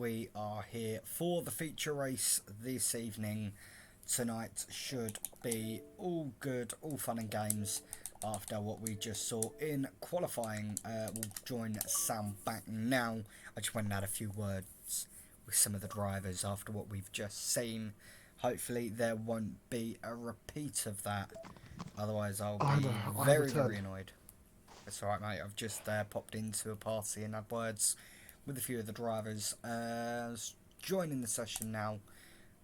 we are here for the feature race this evening. Tonight should be all good, all fun and games after what we just saw in qualifying. We'll join Sam back now. I just went and had a few words with some of the drivers after what we've just seen. Hopefully there won't be a repeat of that. Otherwise I'll be very annoyed. It's alright, mate. I've just popped into a party and had words with a few of the drivers joining the session now,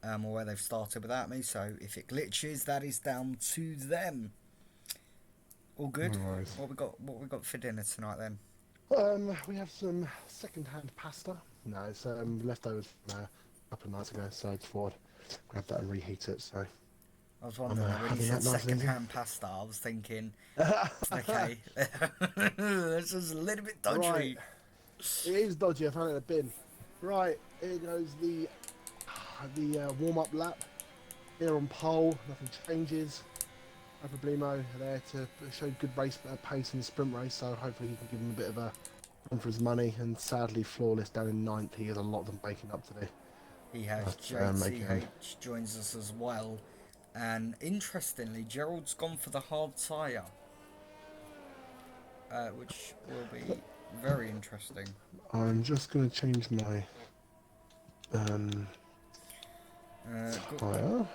or where they've started without me. So if it glitches, that is down to them. All good. No What we got for dinner tonight then? We have some second-hand pasta. No, it's leftovers from a couple of nights ago, so I just thought I'd grab that and reheat it. So I was wondering when you said second-hand pasta, I was thinking, okay, this is a little bit dodgy. Right. It is dodgy. I found it in a bin. Right, here goes the warm-up lap. Here on pole, nothing changes. Problemo there to show good race pace in the sprint race, so hopefully he can give him a bit of a run for his money. And sadly, flawless down in 9th. He has a lot of them making up today. He has. JCH joins us as well, and interestingly, Gerald's gone for the hard tyre, which will be very interesting. I'm just going to change my tyre.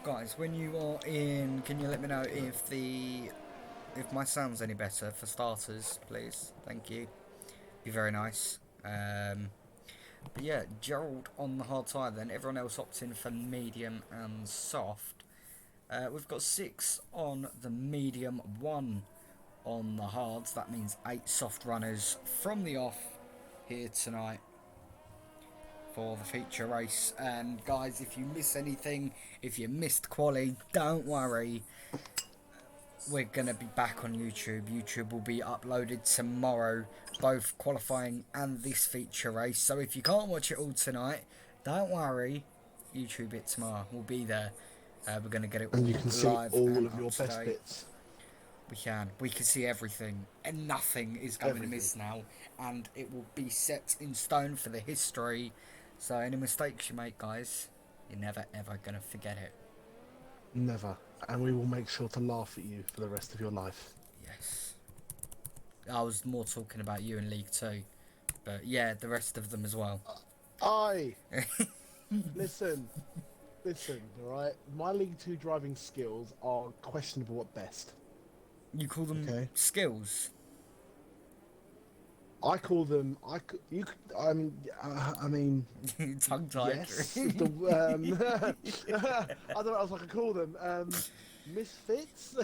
Guys, when you are in, can you let me know if my sound's any better for starters, please? Thank you. Be very nice. But yeah, Gerald on the hard tyre then. Everyone else opting for medium and soft. We've got 6 on the medium, 1 on the hards. That means 8 soft runners from the off here tonight for the feature race. And guys, if you miss anything, if you missed quali, don't worry, we're gonna be back on YouTube will be uploaded tomorrow, both qualifying and this feature race. So if you can't watch it all tonight, don't worry, YouTube it tomorrow, we'll be there. We're gonna get it all and you can see all of your best bits. We can see everything, and nothing is going to miss now, and it will be set in stone for the history. So any mistakes you make, guys, you're never ever going to forget it. Never. And we will make sure to laugh at you for the rest of your life. Yes. I was more talking about you in League 2. But yeah, the rest of them as well. Listen, alright? My League 2 driving skills are questionable at best. You call them skills? I call them. I mean. Tongue-tied. Yes. I don't know what else I could call them. Misfits.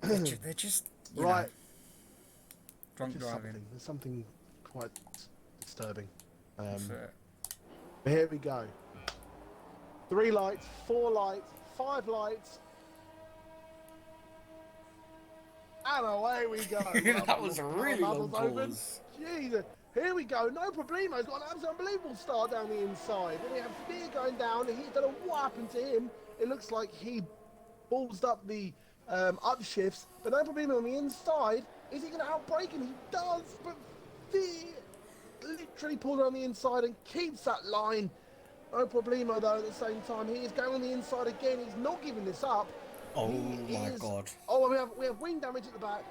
they're just right. Know, drunk driving. There's something quite disturbing. But here we go. 3 lights, 4 lights, 5 lights. And away we go. That was a really long pause. Jesus. Here we go. No problemo. He's got an absolutely unbelievable start down the inside. Then we have Spear going down. And I don't know what happened to him. It looks like he ballsed up the upshifts. But no problemo on the inside. Is he going to outbrake him? He does. But he literally pulled on the inside and keeps that line. No problemo, though, at the same time. He is going on the inside again. He's not giving this up. Oh my god. Oh, we have wing damage at the back.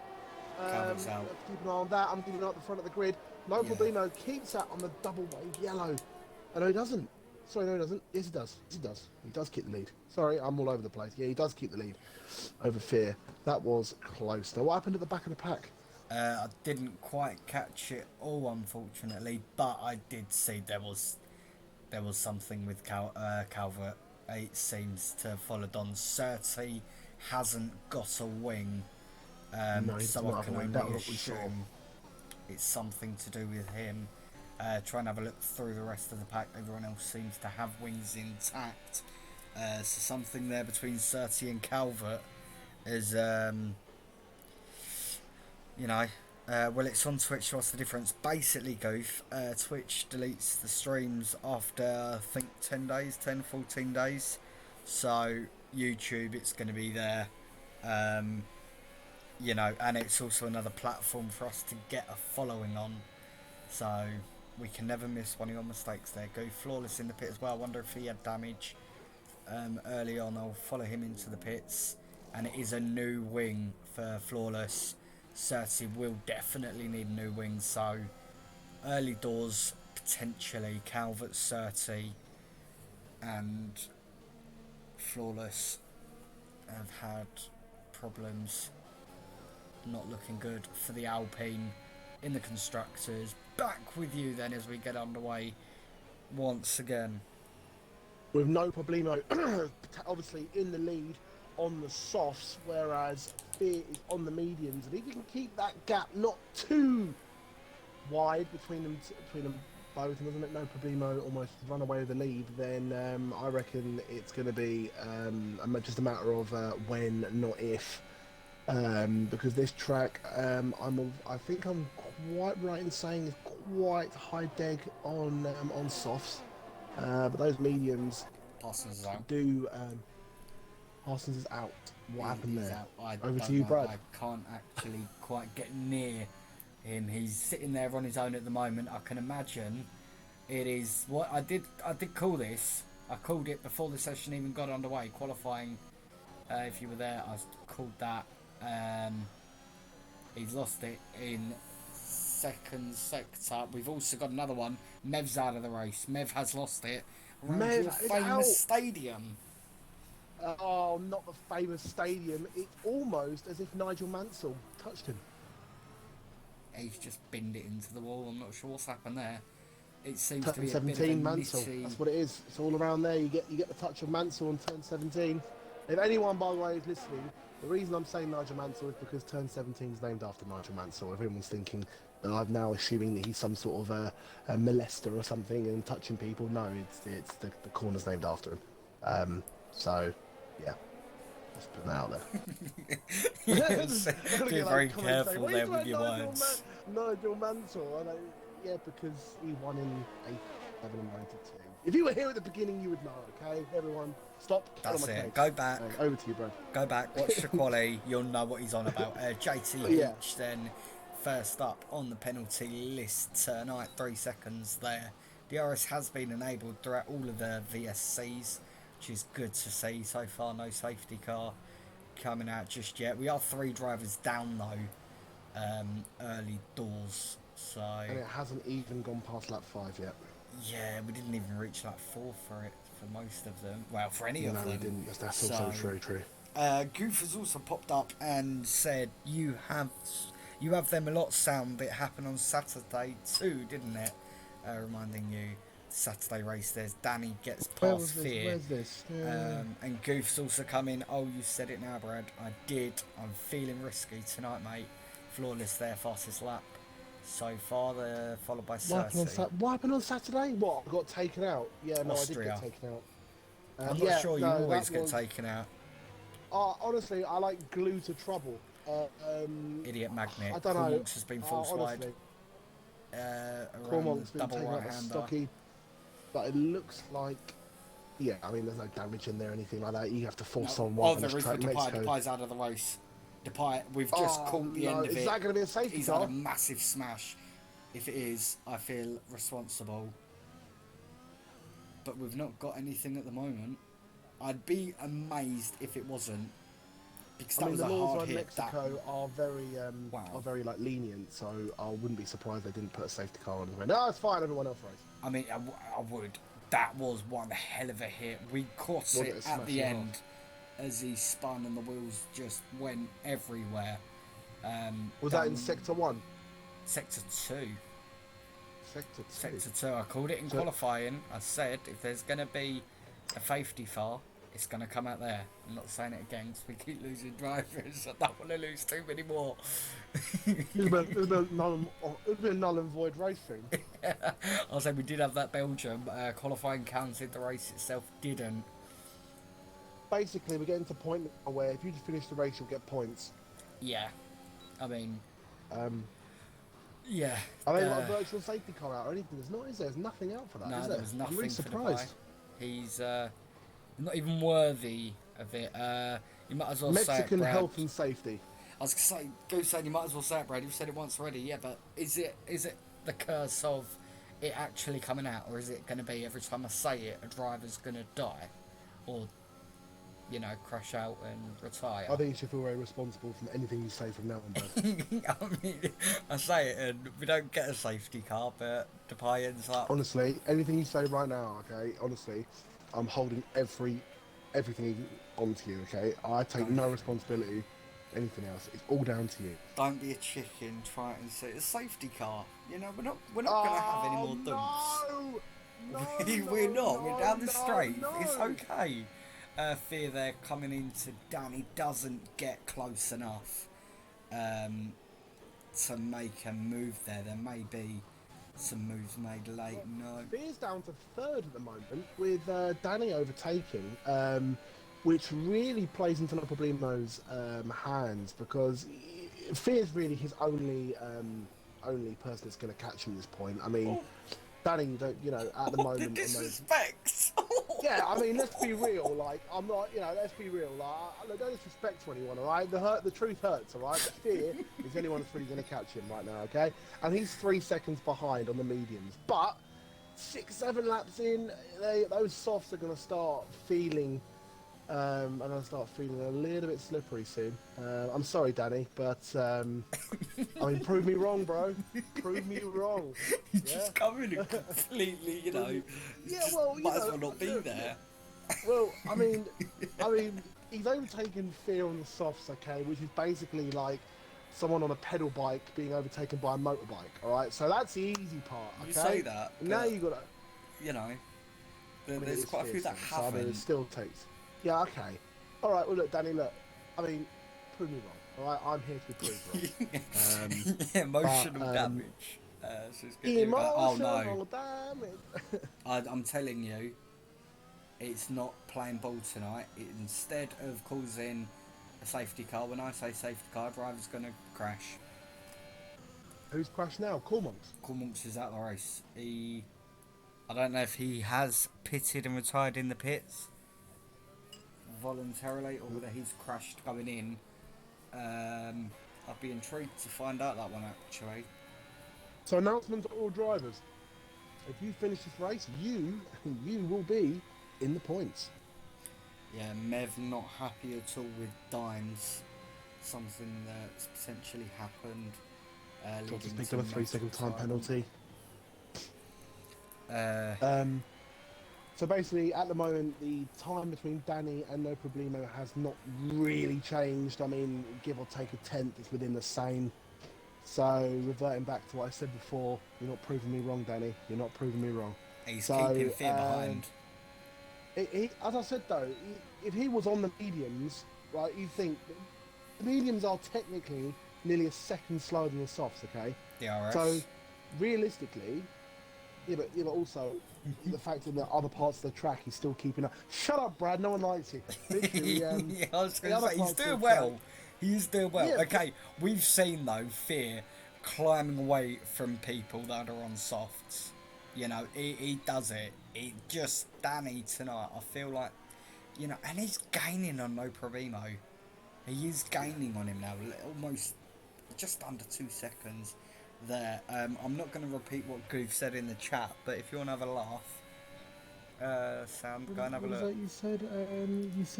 Keep an eye on that. I'm keeping an eye at the front of the grid. No problemo keeps that on the double wave yellow. And no, he doesn't. Sorry, no, he doesn't. Yes, he does. Yes, he does. He does keep the lead. Sorry, I'm all over the place. Yeah, he does keep the lead over Fear. That was close. Now, what happened at the back of the pack? I didn't quite catch it all, unfortunately, but I did see there was something with Calvert. It seems to have followed on. Certi hasn't got a wing, No, so I can only assume it's something to do with him. Try and have a look through the rest of the pack. Everyone else seems to have wings intact. So something there between Certi and Calvert is, well, it's on Twitch, so what's the difference? Basically, Goof, Twitch deletes the streams after, I think, 14 days. So, YouTube, it's going to be there. And it's also another platform for us to get a following on. So, We can never miss one of your mistakes there. Go Flawless in the pit as well. I wonder if he had damage early on. I'll follow him into the pits. And it is a new wing for Flawless. Certi will definitely need new wings. So early doors, potentially. Calvert, Certi and Flawless have had problems. Not looking good for the Alpine in the constructors. Back with you then as we get underway once again. With no problemo, obviously in the lead on the softs, whereas Fear is on the mediums. And if you can keep that gap not too wide between them both, and doesn't let no problemo almost run away with the lead, then I reckon it's going to be just a matter of when, not if. Because this track, I think I'm quite right in saying is quite high deg on softs, but those mediums Parsons is out. Parsons is out. What happened He's there? out. Over to you, Brad. I can't actually quite get near him. He's sitting there on his own at the moment. I can imagine it is what I did call this. I called it before the session even got underway. Qualifying, if you were there, I called that. He's lost it in second sector. We've also got another one. Mev's out of the race. Mev has lost it around Mev your is famous out. stadium. Oh, not the famous stadium. It's almost as if Nigel Mansell touched him. He's just binned it into the wall. I'm not sure what's happened there. It seems to Turn be a bit of 17 a Mansell. nitty. That's what it is. It's all around there. You get the touch of Mansell on turn 17. If anyone, by the way, is listening, the reason I'm saying Nigel Mansell is because turn 17 is named after Nigel Mansell. Everyone's thinking that I'm now assuming that he's some sort of a molester or something and touching people. No, it's the corner's named after him. So, yeah. Just put that out there. Yes, be very careful there with your words. Nigel Mansell. Yeah, because he won in 87 and 92. If you were here at the beginning, you would know, okay? Everyone, stop. That's it. Go back. Over to you, bro. Go back, watch the quali. You'll know what he's on about. JT Yeah. H then first up on the penalty list tonight. 3 seconds there. DRS has been enabled throughout all of the VSCs, which is good to see so far. No safety car coming out just yet. We are 3 drivers down though, early doors. So And it hasn't even gone past lap 5 yet. yeah, we didn't even reach lap 4 for it for most of them. Well, for any of them. No, we didn't. That's also true. Goof has also popped up and said you have them a lot sound. It happened on Saturday too, didn't it? Reminding you, Saturday race. There's Danny gets past Fear. Where's this? Yeah. And Goof's also come in. Oh, you said it now, Brad. I did. I'm feeling risky tonight, mate. Flawless there, fastest lap so far. Followed by Certi. What happened on Saturday? What? I got taken out. Yeah, no, Austria. I did get taken out. I'm not sure you always get taken out. Honestly, I like glue to trouble. Idiot magnet. I don't know. Cormack's has been false wide. Cormack's been Double taken out right of hander. stocky, but it looks like, yeah, I mean, there's no damage in there or anything like that. You have to force on one. Oh, there is for Depay. Depay's out of the race. Depay, we've just caught the end of it. Is that going to be a safety He's car? had a massive smash. If it is, I feel responsible. But we've not got anything at the moment. I'd be amazed if it wasn't. Because that was the a laws hard on hit. Mexico are very like lenient, so I wouldn't be surprised they didn't put a safety car on. No, it's fine. Everyone else race. I mean, I would. That was one hell of a hit. We caught it at the end as he spun and the wheels just went everywhere. Was that in Sector 1? Sector 2. Sector 2. Sector 2. I called it in qualifying. I said if there's going to be a safety car, it's going to come out there. I'm not saying it again because we keep losing drivers. I don't want to lose too many more. It'd be a null and void race thing. I'll say we did have that Belgium, but qualifying counted, the race itself didn't. Basically, we're getting to a point where if you just finish the race, you'll get points. Yeah. I mean... yeah. I mean, like a virtual safety car out or anything. There's not, is there? There's nothing out for that, no, is there there? was nothing. I'm really surprised. He's not even worthy of it. You might as well say it, Mexican Brad. health and safety. I was going to say, you might as well say it, Brad. You've said it once already, yeah, but is it the curse of it actually coming out, or is it going to be every time I say it, a driver's going to die, or crash out and retire? I think you should feel very responsible from anything you say from now on, bud. I mean, I say it and we don't get a safety car, but the pie ends up. Honestly, anything you say right now, okay? Honestly, I'm holding everything onto you, okay? I take no responsibility. Anything else, it's all down to you. Don't be a chicken. Try and say a safety car. We're not gonna have any more dumps. We're not. We're down the straight. No. It's okay. Fear they're coming into Danny doesn't get close enough to make a move there. There may be some moves made late. No. Fear's down to third at the moment with Danny overtaking, which really plays into Problimo's hands because Fear's really his only person that's going to catch him at this point. I mean, Danny, at the moment, the disrespect. Yeah, I mean, let's be real. Like, I'm not, let's be real. Like, don't disrespect to anyone, all right? The truth hurts, all right? But Fear is the only one that's really going to catch him right now, okay? And he's 3 seconds behind on the mediums. But 6-7 laps in, those softs are going to start feeling, and I'll start feeling a little bit slippery soon. I'm sorry, Danny, but I mean, prove me wrong, bro. Prove me wrong. You just come in and completely, Yeah, well, might as well not be there. Well, I mean, he's overtaken Fear on the softs, okay, which is basically like someone on a pedal bike being overtaken by a motorbike. All right, so that's the easy part. Okay? You say that. Now you got to. There's quite a few that so, I mean, haven't. it still takes. Yeah, okay. All right. Well, look, Danny. Look, I mean, prove me wrong. All right, I'm here to be proved wrong. Emotional damage. So it's gonna be about, oh no! Damage. I'm telling you, it's not playing ball tonight. Instead of causing a safety car, when I say safety car, driver's gonna crash. Who's crashed now? Cormonks is out of the race. I don't know if he has pitted and retired in the pits voluntarily, or whether he's crashed going in. I'd be intrigued to find out that one actually. So, announcement to all drivers: if you finish this race, you will be in the points. Yeah, Mev not happy at all with Dimes. Something that's potentially happened. Just picked up a 3-second time penalty. So basically, at the moment, the time between Danny and No Problemo has not really changed. I mean, give or take a tenth, it's within the same. So, reverting back to what I said before, you're not proving me wrong, Danny. You're not proving me wrong. He's keeping Fear behind. As I said, though, if he was on the mediums, right, you think the mediums are technically nearly a second slower than the softs, okay? The RS. So, realistically, yeah, but also the fact that in the other parts of the track he's still keeping up. Shut up, Brad. No one likes you. Yeah, I was going to say he's doing well. He's doing well. Yeah, okay, we've seen though Fear climbing away from people that are on softs. He does it. It just Danny tonight. I feel like, and he's gaining on No Problemo. He is gaining on him now, almost just under 2 seconds. There, I'm not going to repeat what Goof said in the chat, but if you want to have a laugh, Sam, go and have a look. You said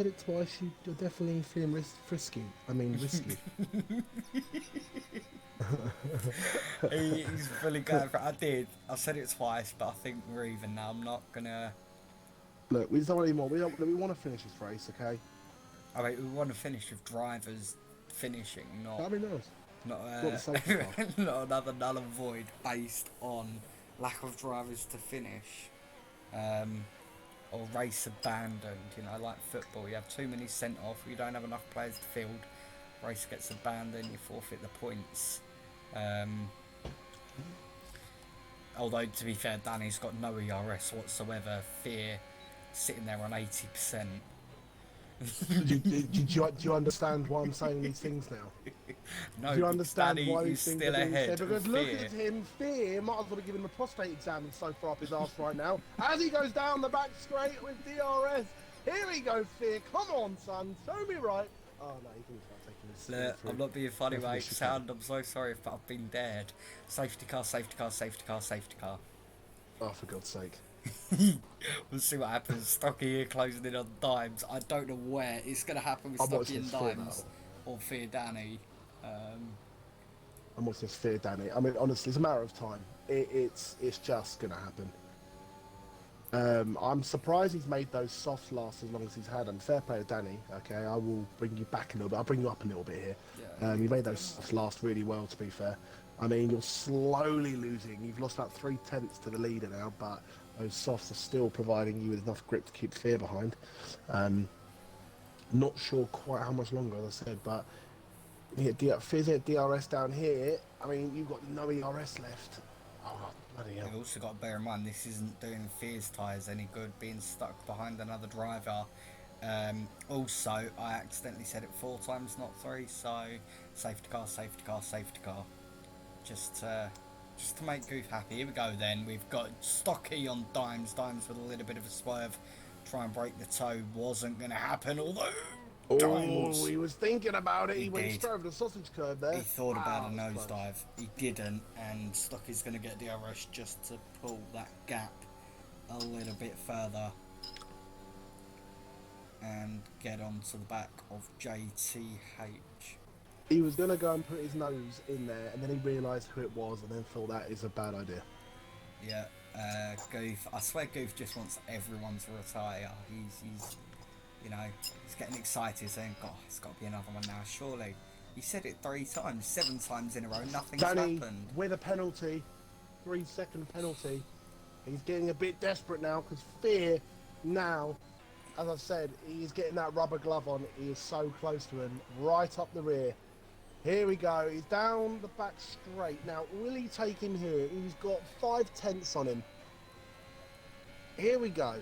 it twice. You're definitely feeling frisky. I mean, risky. He's fully going for it. I said it twice, but I think we're even now. I'm not gonna. Look, we don't want any more. We want to finish this race, okay? I mean, we want to finish with drivers finishing, not. That'd be nice. Not, not not another null and void based on lack of drivers to finish, or race abandoned. Like football, you have too many sent off, you don't have enough players to field, race gets abandoned, you forfeit the points. Although to be fair, Danny's got no ERS whatsoever. Fear sitting there on 80%. do you understand why I'm saying these things now? No, do you understand Danny why is these things still are being ahead. said? Because look at him, Fear might as well have given him a prostate exam and so far up his arse right now. As he goes down the back straight with DRS. Here we go, Fear. Come on, son. Show me right. Oh no, he thinks about taking this. Look, I'm not being funny, mate. I'm so sorry if I've been dared. Safety car, safety car, safety car, safety car. Oh, for God's sake. We'll see what happens. Stocky here closing in on Dimes. I don't know where it's going to happen with I'm Stocky watching and this fear Dimes battle. or Fear Danny. I'm watching this fear, Danny. I mean, honestly, it's a matter of time. It's just going to happen. I'm surprised he's made those softs last as long as he's had them. Fair play to Danny. Okay, I will bring you back a little bit. I'll bring you up a little bit here. Yeah, You made those softs last really well, to be fair. I mean, you're slowly losing. You've lost about 3/10 to the leader now, but those softs are still providing you with enough grip to keep Fear behind. Not sure quite how much longer, as I said, but Fear's at DRS down here. I mean, you've got no ERS left. Oh, bloody hell. You've also got to bear in mind this isn't doing Fear's tyres any good, being stuck behind another driver. Also, I accidentally said it 4 times, not 3, so safety car, safety car, safety car. Just to make Goof happy. Here we go then. We've got Stocky on Dimes. Dimes with a little bit of a swerve. Try and break the toe. Wasn't going to happen, although Oh, Dimes... he was thinking about it. He went did. straight over the sausage curve there. He thought about a Wow, that was nosedive. He didn't, and Stocky's going to get DRS just to pull that gap a little bit further and get onto the back of JTH. He was going to go and put his nose in there, and then he realised who it was, and then thought that is a bad idea. Yeah, Goof. I swear Goof just wants everyone to retire. He's you know, he's getting excited saying, God, it's got to be another one now, surely. He said it 3 times, 7 times in a row, nothing's Danny, happened. with a penalty, 3-second penalty. He's getting a bit desperate now, because Fear now, as I've said, he's getting that rubber glove on. He is so close to him, right up the rear. Here we go. He's down the back straight. Now, will he take him here? He's got 5/10 on him. Here we go.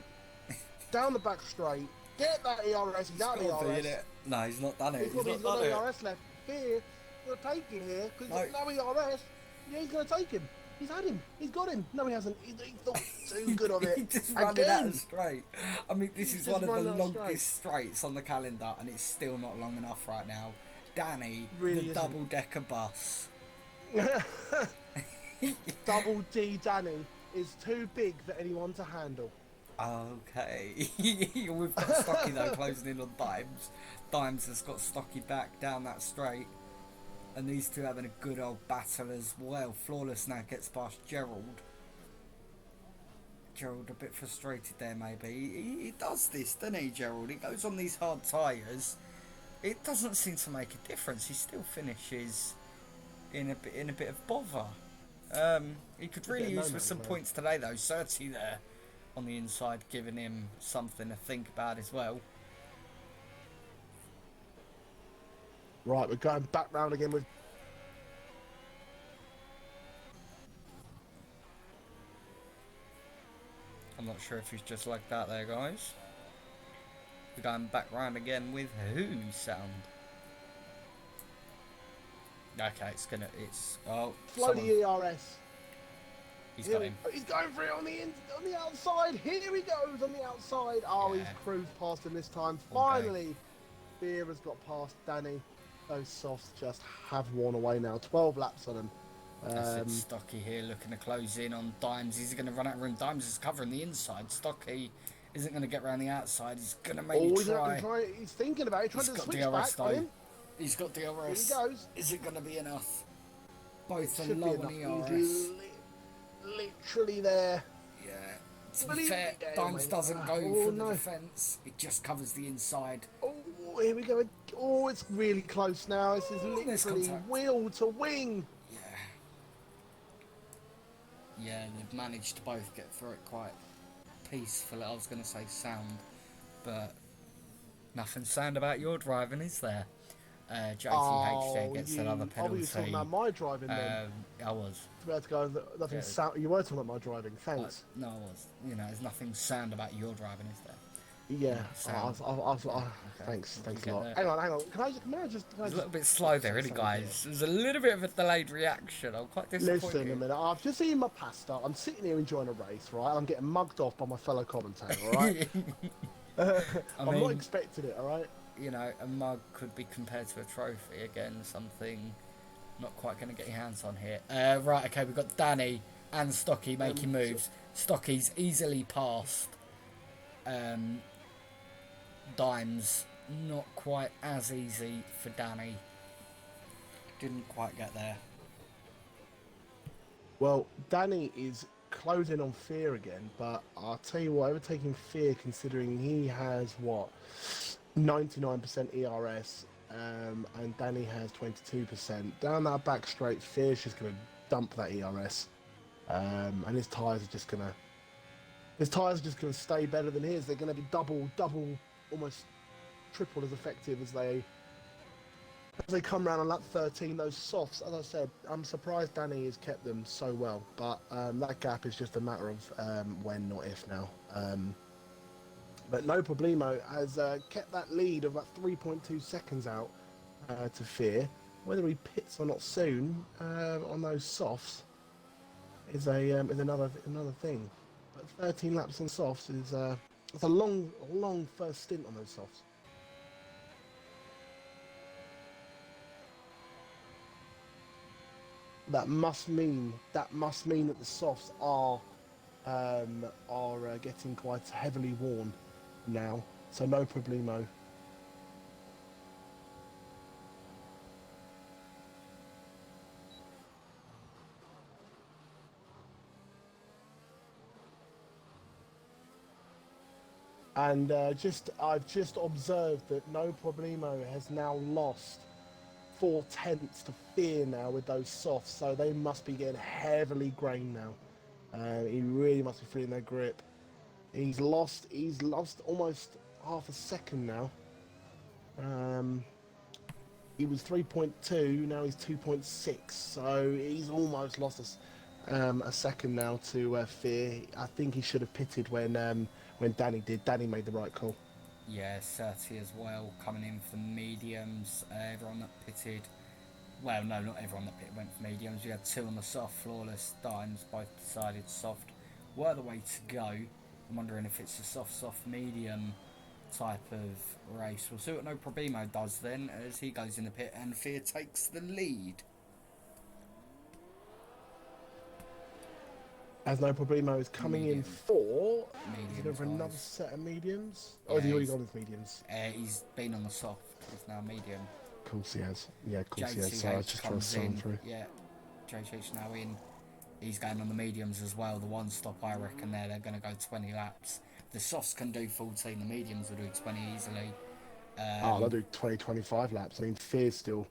Down the back straight. Get that ERS. He's out of ERS. No, he's not done it. He's got no ERS left. Fear, going to take him here because he's got no ERS. Yeah, he's going to take him. He's had him. He's got him. No, he hasn't. He thought too good of it. He just ran it out straight. I mean, this is one of the longest straights on the calendar, and it's still not long enough right now. Danny, Really the double-decker bus. Double D Danny is too big for anyone to handle. Okay. We've got Stocky though closing in on Dimes. Dimes has got Stocky back down that straight. And these two having a good old battle as well. Flawless now gets past Gerald. Gerald a bit frustrated there maybe. He does this, doesn't he, Gerald? He goes on these hard tyres. It doesn't seem to make a difference. He still finishes in a bit of bother. He could really use with some points today though. Certi there on the inside, giving him something to think about as well. Right, we're going back round again with... I'm not sure if he's just like that there, guys. We're going back round again with who sound? Okay, oh, Flow the ERS. He's got him. He's going for it on the outside. Here he goes on the outside. Oh, Yeah. he's cruised past him this time. Okay. Finally, Fear has got past Danny. Those softs just have worn away now. 12 laps on him. That's it. Stocky here looking to close in on Dimes. He's going to run out of room. Dimes is covering the inside. Stocky isn't going to get around the outside. He's going to maybe try. He's thinking about it. He's trying to switch back on him. He's got DRS. Here he goes. Is it going to be enough? Both are Should low be on enough. ERS. He's literally there. Yeah. To be fair, Dimes doesn't go for the defence. It just covers the inside. Oh, here we go. Oh, it's really close now. This is literally wheel to wing. Yeah, they've managed to both get through it quite peacefully. I was going to say sound, but nothing sound about your driving, is there? JTH there gets another penalty. Oh, you were talking about my driving then? I was. About to go, nothing sound. You were talking about my driving. Thanks. No, I was. You know, there's nothing sound about your driving, is there? Yeah. Thanks a lot. Hang on. Can I just? It's a little bit slow there, isn't it, guys? There's a little bit of a delayed reaction. I'm quite disappointed. Listen a minute. I've just eaten my pasta. I'm sitting here enjoying a race, right? I'm getting mugged off by my fellow commentator, all right? I'm not expecting it, all right? You know, a mug could be compared to a trophy. Again, something not quite going to get your hands on here. Right, okay, we've got Danny and Stocky making moves. Stocky's easily passed. Dimes not quite as easy for Danny. Didn't quite get there. Well, Danny is closing on Fear again, but I'll tell you what, overtaking Fear, considering he has what 99% ERS, and Danny has 22%. Down that back straight, Fear's just going to dump that ERS, and his tyres are just going to stay better than his. They're going to be double, almost triple as effective as they come around on lap 13. Those softs, as I said, I'm surprised Danny has kept them so well, but that gap is just a matter of when, not if now. But No Problemo has kept that lead of about 3.2 seconds out to Fear. Whether he pits or not soon on those softs is another thing. But 13 laps on softs is it's a long first stint on those softs. That must mean that the softs are getting quite heavily worn now. So No Problemo. And I've just observed that No Problemo has now lost 4/10 to Fear now with those softs, so they must be getting heavily grained now. He really must be feeling their grip. He's lost almost half a second now. He was 3.2, now he's 2.6, so he's almost lost a second now to Fear. I think he should have pitted when Danny did. Danny made the right call. Yeah, Certi as well, coming in for mediums. Everyone that pitted, well, no, not everyone that pitted went for mediums. We had two on the soft, Flawless, Dimes, both decided soft were the way to go. I'm wondering if it's a soft, medium type of race. We'll see what No Problemo does then as he goes in the pit and Fear takes the lead. As No Problemo is coming in for medium another set of mediums. Oh, has he already gone with mediums? He's been on the soft. He's now medium. Of course he has. Yeah, of course he has. JCH So I was just trying to sign through. Yeah, JCH now in. He's going on the mediums as well. The one stop, I reckon, they're going to go 20 laps. The softs can do 14. The mediums will do 20 easily. They'll do 20, 25 laps. I mean, Fear's still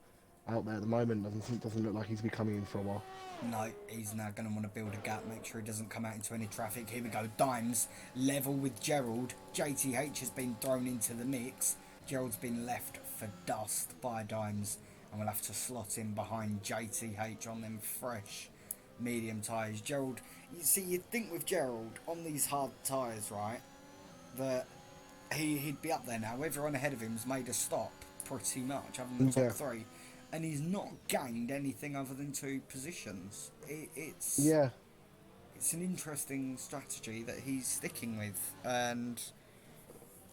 out there at the moment. Doesn't look like he's be coming in for a while. No, he's now going to want to build a gap, make sure he doesn't come out into any traffic. Here we go, Dimes level with Gerald. JTH has been thrown into the mix. Gerald's been left for dust by Dimes, and we'll have to slot in behind JTH on them fresh medium tyres. Gerald, you see, you'd think with Gerald on these hard tyres, right, that he'd be up there now. Everyone ahead of him's made a stop, pretty much, other than the top three. And he's not gained anything other than 2 positions. It's an interesting strategy that he's sticking with, and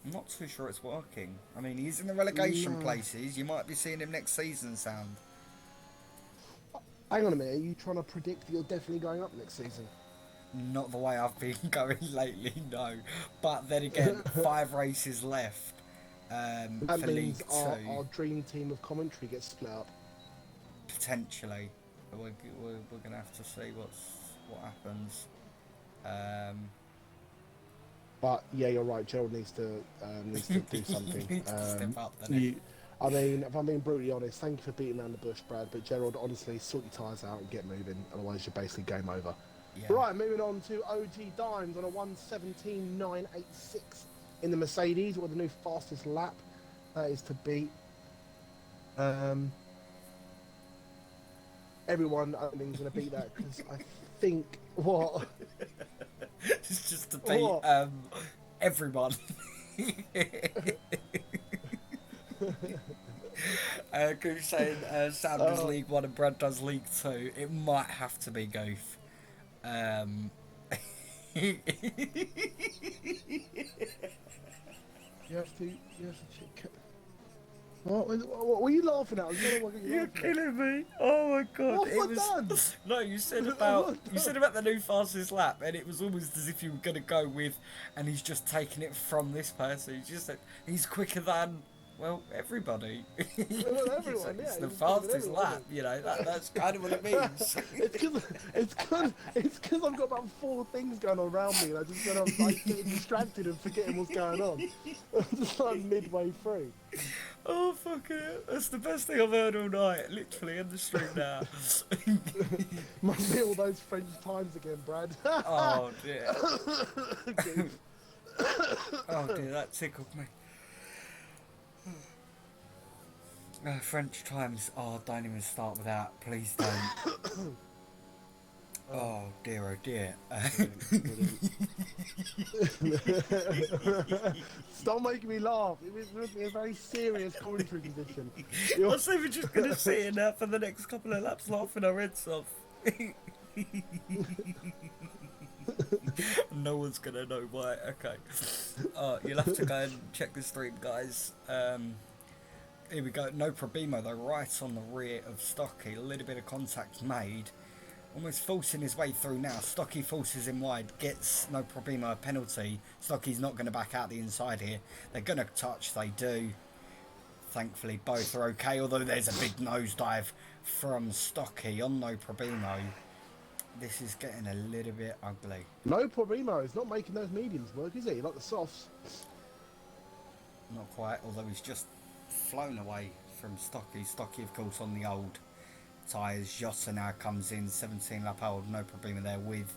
I'm not too sure it's working. I mean, he's in the relegation places. You might be seeing him next season, Sound. Hang on a minute. Are you trying to predict that you're definitely going up next season? Not the way I've been going lately, no. But then again, 5 races left. That for means League our dream team of commentary gets split up. Potentially, we're gonna have to see what happens. But yeah, you're right. Gerald needs to do something. Needs to step up, I mean, if I'm being brutally honest, thank you for beating around the bush, Brad. But Gerald, honestly, sort your tyres out and get moving. Otherwise, you're basically game over. Yeah. Right, moving on to OG Dimes on a 1:17.986 in the Mercedes, or the new fastest lap that is to beat. Everyone, I think, is going to beat that because I think what it's just to beat everyone. Goof saying Sam does League 1 and Brad does League 2. It might have to be Goof. You have to check. What were you laughing at? I don't know what you're You're laughing at. killing me. Oh my god. What have It I was done? no, you said What have about I done? the new fastest lap and it was almost as if you were gonna go with and he's just taking it from this person. He just said he's quicker than everybody. Well, So everyone, yeah, it's the he's just quicker than fastest everyone, lap, isn't you know, that's kind of what it he? means. it's because I've got about four things going on around me, and I just end up like getting distracted and forgetting what's going on. Just like midway through. Oh fuck it. That's the best thing I've heard all night, literally in the stream now. Must be all those French times again, Brad. Oh dear. Goof. Oh dear, that tickled me. French times. Oh, don't even start with that. Please don't. Oh dear, oh dear. Brilliant. Stop making me laugh. It was a very serious commentary position. I was even just going to sit in there for the next couple of laps laughing our heads off. No one's going to know why. Okay. You'll have to go and check the stream, guys. Here we go. No problemo, though, right on the rear of Stocky. A little bit of contact made. Almost forcing his way through now. Stocky forces him wide, gets no problemo a penalty. Stocky's not going to back out the inside here. They're going to touch, they do. Thankfully, both are okay, although there's a big nosedive from Stocky on no problemo. This is getting a little bit ugly. No problemo. He's not making those mediums work, is he? Like the softs. Not quite, although he's just flown away from Stocky. Stocky, of course, on the old tyres. Jota now comes in, 17 lap old, no problem there with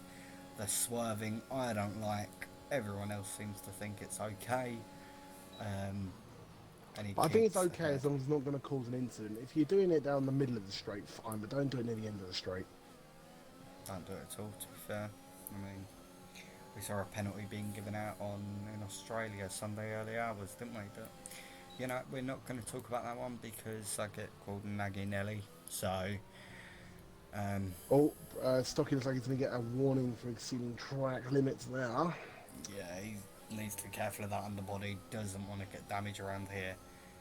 the swerving. I don't like. Everyone else seems to think it's okay. I think it's okay as long as it's not going to cause an incident. If you're doing it down the middle of the straight, fine, but don't do it near the end of the straight. Don't do it at all, to be fair. I mean, we saw a penalty being given out in Australia Sunday early hours, didn't we? But, you know, we're not going to talk about that one because I get called Naggy Nelly. So, Stocky looks like he's going to get a warning for exceeding track limits now. yeah, he needs to be careful of that underbody. Doesn't want to get damage around here.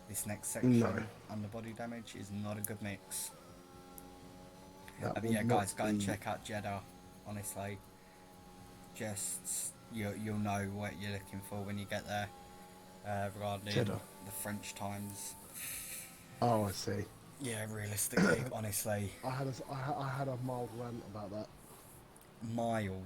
This next section, underbody damage, is not a good mix. Yeah, guys, go and check out Jeddah. Honestly, just you'll know what you're looking for when you get there. Regarding Jeddah. The French times. Oh, I see. Yeah, realistically, honestly, I had a mild rant about that. mild.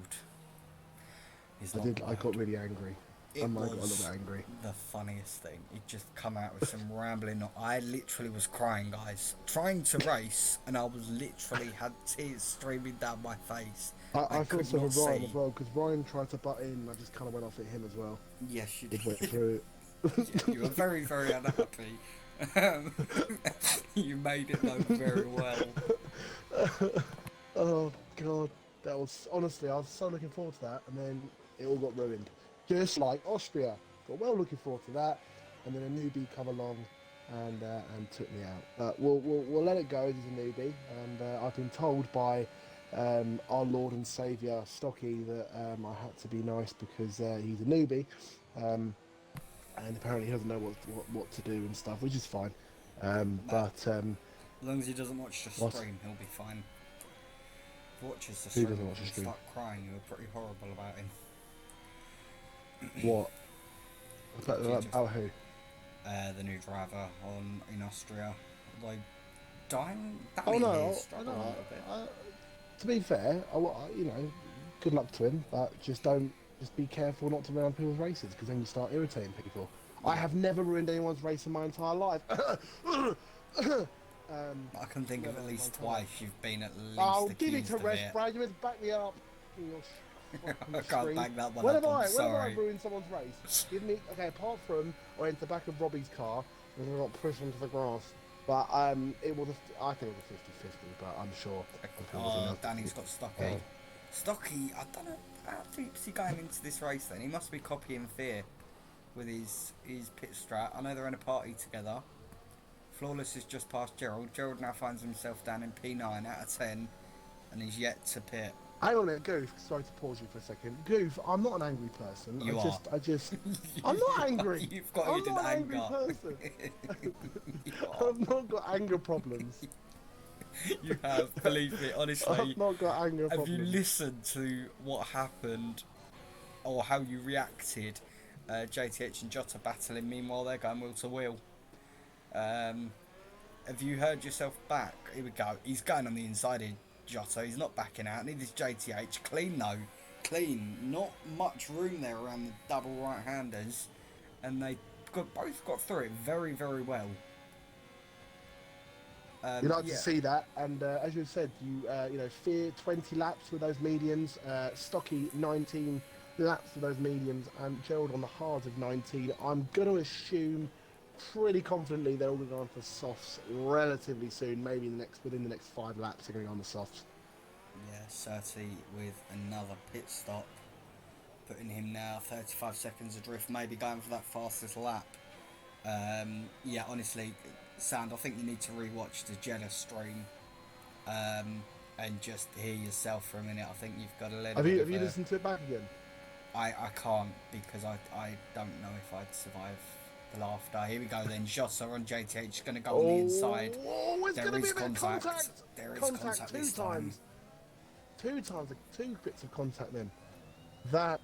I got really angry. I got a little bit angry. The funniest thing. He just come out with some rambling. I literally was crying, guys, trying to race, and I was literally had tears streaming down my face. I feel so for Ryan as well because Ryan tried to butt in. And I just kind of went off at him as well. Yes, you did. Went through it. Yeah, you were very, very unhappy. You made it known very well. Oh god, that was honestly I was so looking forward to that, and then it all got ruined. Just like Austria, got well looking forward to that, and then a newbie come along and took me out. But we'll let it go as he's a newbie, and I've been told by our Lord and Saviour Stocky that I had to be nice because he's a newbie, and apparently he doesn't know what to do and stuff, which is fine. But as long as he doesn't watch the stream, he'll be fine. If he watches the Who stream doesn't watch the and stream? start crying, you were pretty horrible about him. what? About who? The new driver in Austria. Like, Danny struggled a little bit. To be fair, good luck to him, but just be careful not to ruin people's races because then you start irritating people. I have never ruined anyone's race in my entire life. I can think of at least twice you've been at least Oh, give it accused to of rest, it. Brad. You must back me up. I can't back that one When up, have I'm I sorry. ruined someone's race? Give me apart from I went to the back of Robbie's car and I got pushed into the grass. But I think it was a 50-50, but I'm sure. Danny's got Stocky. Stocky, I don't know, how deep is he going into this race then? He must be copying Fear with his pit strat. I know they're in a party together. Flawless is just past Gerald. Gerald now finds himself down in P9 out of 10 and he's yet to pit. Hang on there, Goof. Sorry to pause you for a second. Goof, I'm not an angry person. You are. I'm not angry. You've got I'm hidden not an angry anger. person. You are. I've not got anger problems. You have, believe me, honestly. I've not got anger Have you problems. listened to what happened or how you reacted? JTH and Jota battling. Meanwhile, they're going wheel to wheel. Have you heard yourself back? Here we go. He's going on the inside in Jota. He's not backing out. Neither is JTH. Clean though. Clean. Not much room there around the double right-handers, and they both got through it very, very well. You like to see that, and as you said, you know, Fear 20 laps with those mediums, Stocky 19 laps with those mediums, and Gerald on the hards of 19. I'm going to assume, pretty confidently, they're all going to go on for softs relatively soon. Maybe within the next 5 laps, they're going to go on the softs. Yeah, Surtees with another pit stop, putting him now 35 seconds adrift, maybe going for that fastest lap. Yeah, honestly, Sand, I think you need to rewatch the Jeddah stream and just hear yourself for a minute. I think you've got a little bit Have you listened to it back again? I can't, because I don't know if I'd survive the laughter. Here we go then. Jota on JTH is going to go on the inside. Oh, it's going to be a bit of contact. There is contact this time. Two bits of contact then. That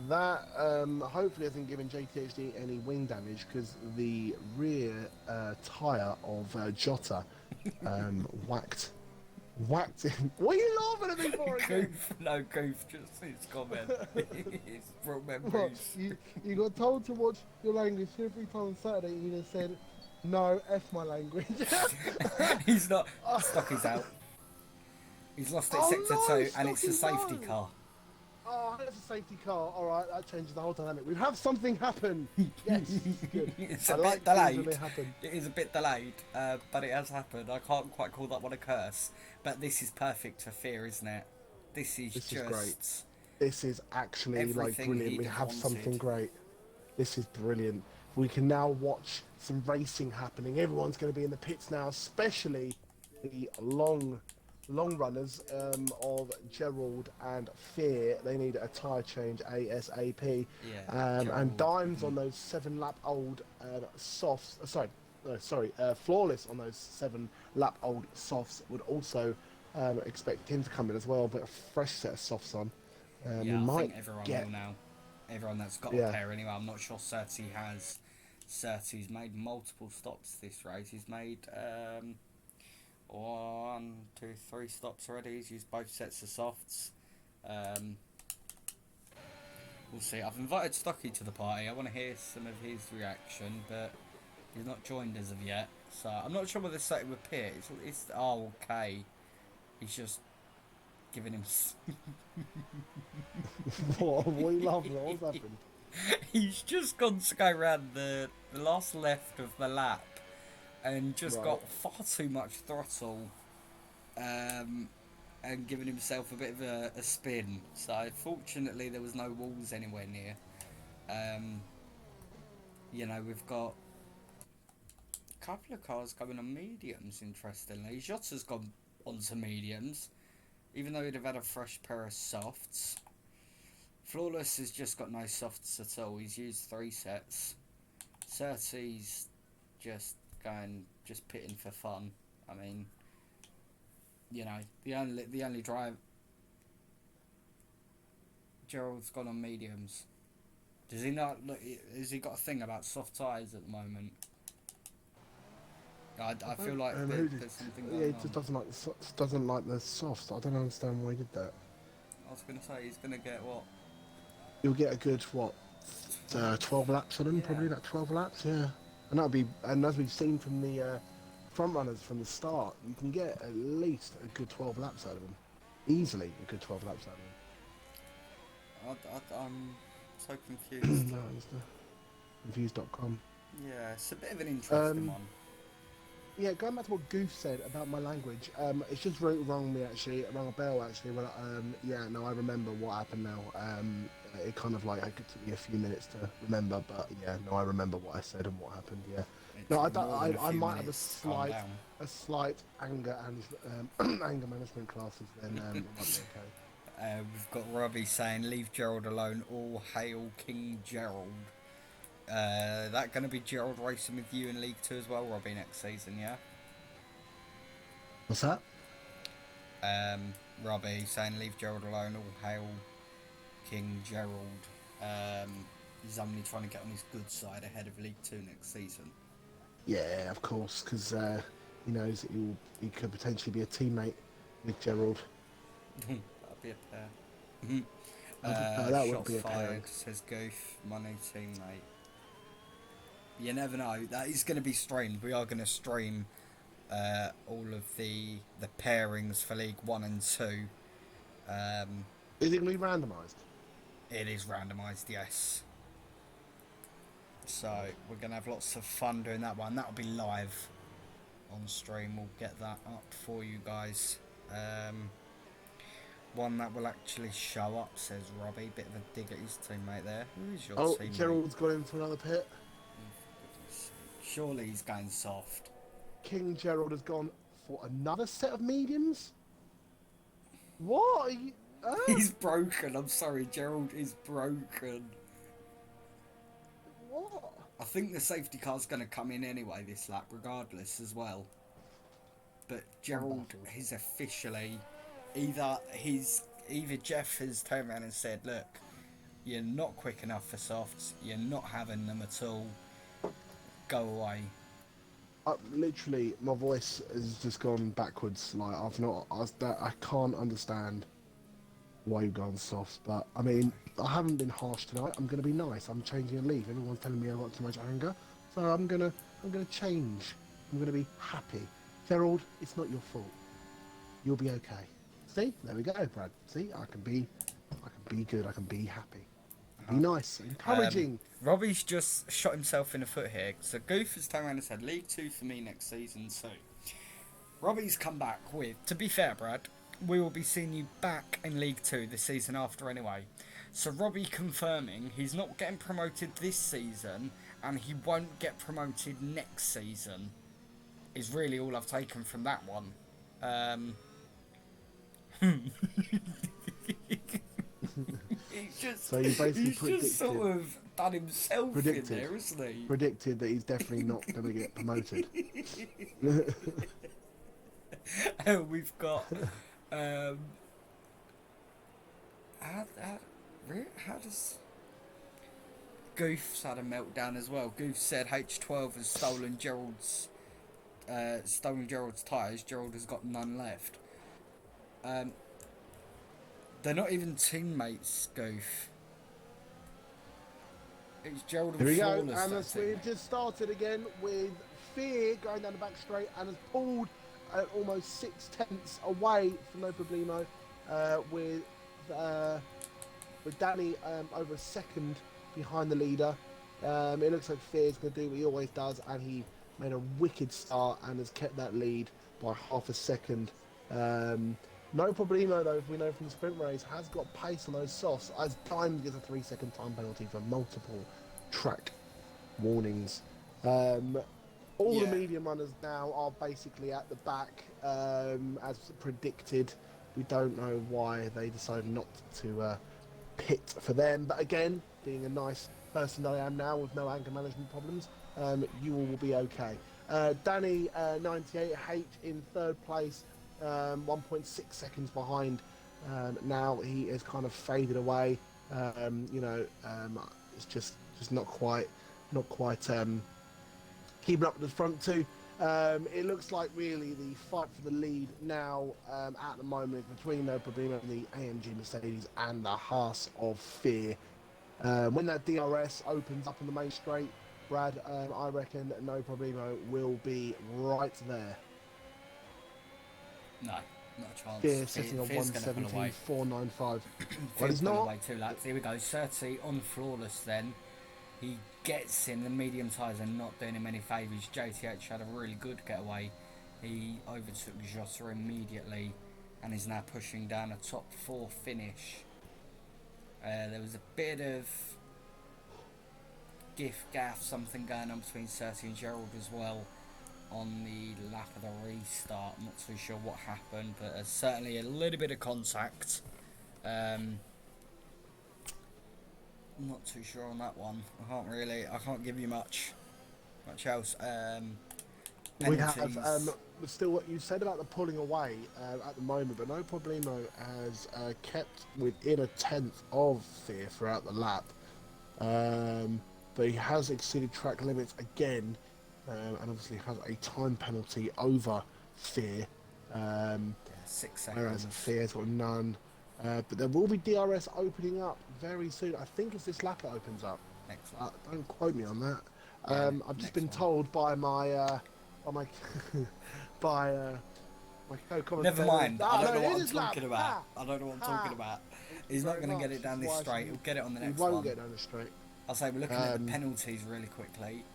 hopefully hasn't given JTHD any wing damage, because the rear tyre of Jota whacked him. What are you laughing at me for again? Goof, just his comment. It's brought What, memories. you got told to watch your language 2 or 3 times on Saturday, and you just said, no, F my language. He's not. Stocky's out. He's lost it sector 2, and it's a safety car. Oh, that's a safety car. All right, that changes the whole dynamic. We have something happen. Yes, good. It's a bit like delayed. they happen. It is a bit delayed, but it has happened. I can't quite call that one a curse, but this is perfect for Fear, isn't it? This is great. This is actually like brilliant. We have something great. This is brilliant. We can now watch some racing happening. Everyone's going to be in the pits now, especially the long runners of Gerald and Fear. They need a tyre change ASAP. Yeah, and Dimes on those 7-lap-old softs. Flawless on those 7-lap-old softs would also expect him to come in as well. But a fresh set of softs on. Yeah, I think everyone will now. Everyone that's got a pair anyway. I'm not sure Surtees has. Surtees made multiple stops this race. He's made 1, 2, 3 stops already. He's used both sets of softs. We'll see. I've invited Stocky to the party. I want to hear some of his reaction, but he's not joined as of yet. So I'm not sure whether Surtees would appear. It's okay. He's just giving him. What are you laughing at? What's happened? He's just gone to go around the last left of the lap and just got far too much throttle and given himself a bit of a spin. So fortunately there was no walls anywhere near. You know, we've got a couple of cars going on mediums, interestingly. Jota's gone onto mediums, even though he'd have had a fresh pair of softs. Flawless has just got no softs at all. He's used 3 sets. Surtees just pitting for fun. I mean, you know, the only drive. Gerald's gone on mediums. Does he not look? Has he got a thing about soft tyres at the moment? I feel like there's something going on. He just doesn't like the softs. I don't understand why he did that. I was gonna say he's gonna get what? You'll get a good 12 laps on him, probably like 12 laps, yeah. And as we've seen from the front runners from the start, you can get at least a good 12 laps out of him. Easily a good 12 laps out of him. I'm so confused. No, it's the Confused.com. Yeah, it's a bit of an interesting one. Yeah, going back to what Goof said about my language, it's just rung a bell actually. Well, I remember what happened now. It kind of like it took me a few minutes to remember, but yeah, no, I remember what I said and what happened. Yeah, I might have a slight anger and anger management classes. Then it might be okay. We've got Robbie saying, leave Gerald alone, all hail King Gerald. That going to be Gerald racing with you in League 2 as well, Robbie, next season, yeah? What's that? Robbie saying, leave Gerald alone, all hail King Gerald. He's only trying to get on his good side ahead of League 2 next season. Yeah, of course, because he knows that he could potentially be a teammate with Gerald. That'd be a pair. That would Shots be a fired, pairing. says Goof, my new teammate. You never know. That is going to be streamed. We are going to stream all of the pairings for League 1 and 2. Is it going to be randomised? It is randomised, yes. So we're going to have lots of fun doing that one. That'll be live on stream. We'll get that up for you guys. One that will actually show up, says Robbie. Bit of a dig at his teammate there. Who is your teammate? Gerald's gone in for another pit. Surely he's going soft. King Gerald has gone for another set of mediums? What? Are you, He's broken. I'm sorry, Gerald is broken. What? I think the safety car's going to come in anyway this lap, regardless, as well. But Gerald is officially either Jeff has turned around and said, "Look, you're not quick enough for softs. You're not having them at all. Go away." Literally, my voice has just gone backwards. Like I can't understand why you've gone soft. But I mean, I haven't been harsh tonight. I'm going to be nice. I'm changing a leave. Everyone's telling me I've got too much anger, so I'm gonna change. I'm going to be happy. Gerald, it's not your fault. You'll be okay. See, there we go, Brad. See, I can be good. I can be happy. Be nice, encouraging. Robbie's just shot himself in the foot here. So Goof has turned around and said, League 2 for me next season too. Robbie's come back with, to be fair, Brad, we will be seeing you back in League 2 the season after anyway. So Robbie confirming he's not getting promoted this season and he won't get promoted next season is really all I've taken from that one. So you basically just sort of done himself in there, isn't he? Predicted that he's definitely not going to get promoted. We've got how does Goof's had a meltdown as well. Goof said H12 has stolen Gerald's tyres. Gerald has got none left. They're not even teammates, Goof. It's Gerald and Here we go, Flawless. and we've just started again with Fear going down the back straight and has pulled almost 6/10 away from No Problemo with Danny over a second behind the leader. It looks like Fear's going to do what he always does, and he made a wicked start and has kept that lead by half a second. No Problemo, though, if we know from the sprint race, has got pace on those softs, as Time gets a 3-second time penalty for multiple track warnings. All the medium runners now are basically at the back, as predicted. We don't know why they decided not to pit for them, but again, being a nice person that I am now with no anger management problems, you all will be okay. Danny 98H in third place, 1.6 seconds behind. Now he has kind of faded away. It's just not quite keeping up with the front two. It looks like really the fight for the lead now at the moment between No Problemo and the AMG Mercedes and the Haas of Fear. When that DRS opens up on the main straight, Brad, I reckon No Problemo will be right there. No, not a chance. Fear sitting on 117.495. But he's not. Away 2 laps. Here we go. 30 on Flawless then. He gets in. The medium tyres are not doing him any favours. JTH had a really good getaway. He overtook Jota immediately and is now pushing down a top 4 finish. There was a bit of gaff, something going on between Cersei and Gerald as well on the lap of the restart. I'm not too sure what happened, but there's certainly a little bit of contact I'm not too sure on that one. I can't give you much else. We have Penalties. still what you said about the pulling away at the moment, but No Problemo has kept within a tenth of Fear throughout the lap. But he has exceeded track limits again, and obviously has a time penalty over Fear. Yeah, 6 Whereas seconds. Fear's got none. But there will be DRS opening up very soon. I think it's this lap it opens up. Next one. Don't quote me on that. Yeah, I've just next been one. told by my by my co-commentator. Never mind. I don't know it what is I'm this lap. talking about. I don't know what I'm talking about. Thank you He's not very going to get much. it This down is this why straight. He'll get it on the he next won't one. get down the straight. I'll say we're looking at the Um, penalties really quickly.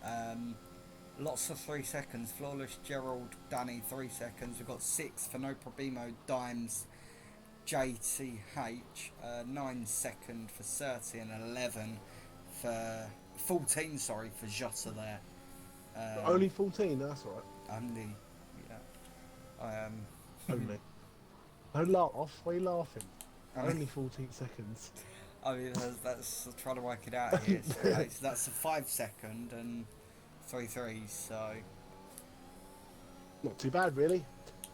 Lots of 3 seconds. Flawless Gerald, Danny, 3 seconds. We've got 6 for No Problemo, Dimes, JTH, 9 second for Certi, and 11 for 14. Sorry for Jota there. only 14. That's all right. Only, yeah. Only. Don't laugh. Why are you laughing? I mean, Only 14 seconds. I mean that's trying to work it out here. So that's a 5 second and 3 threes. So Not too bad, really.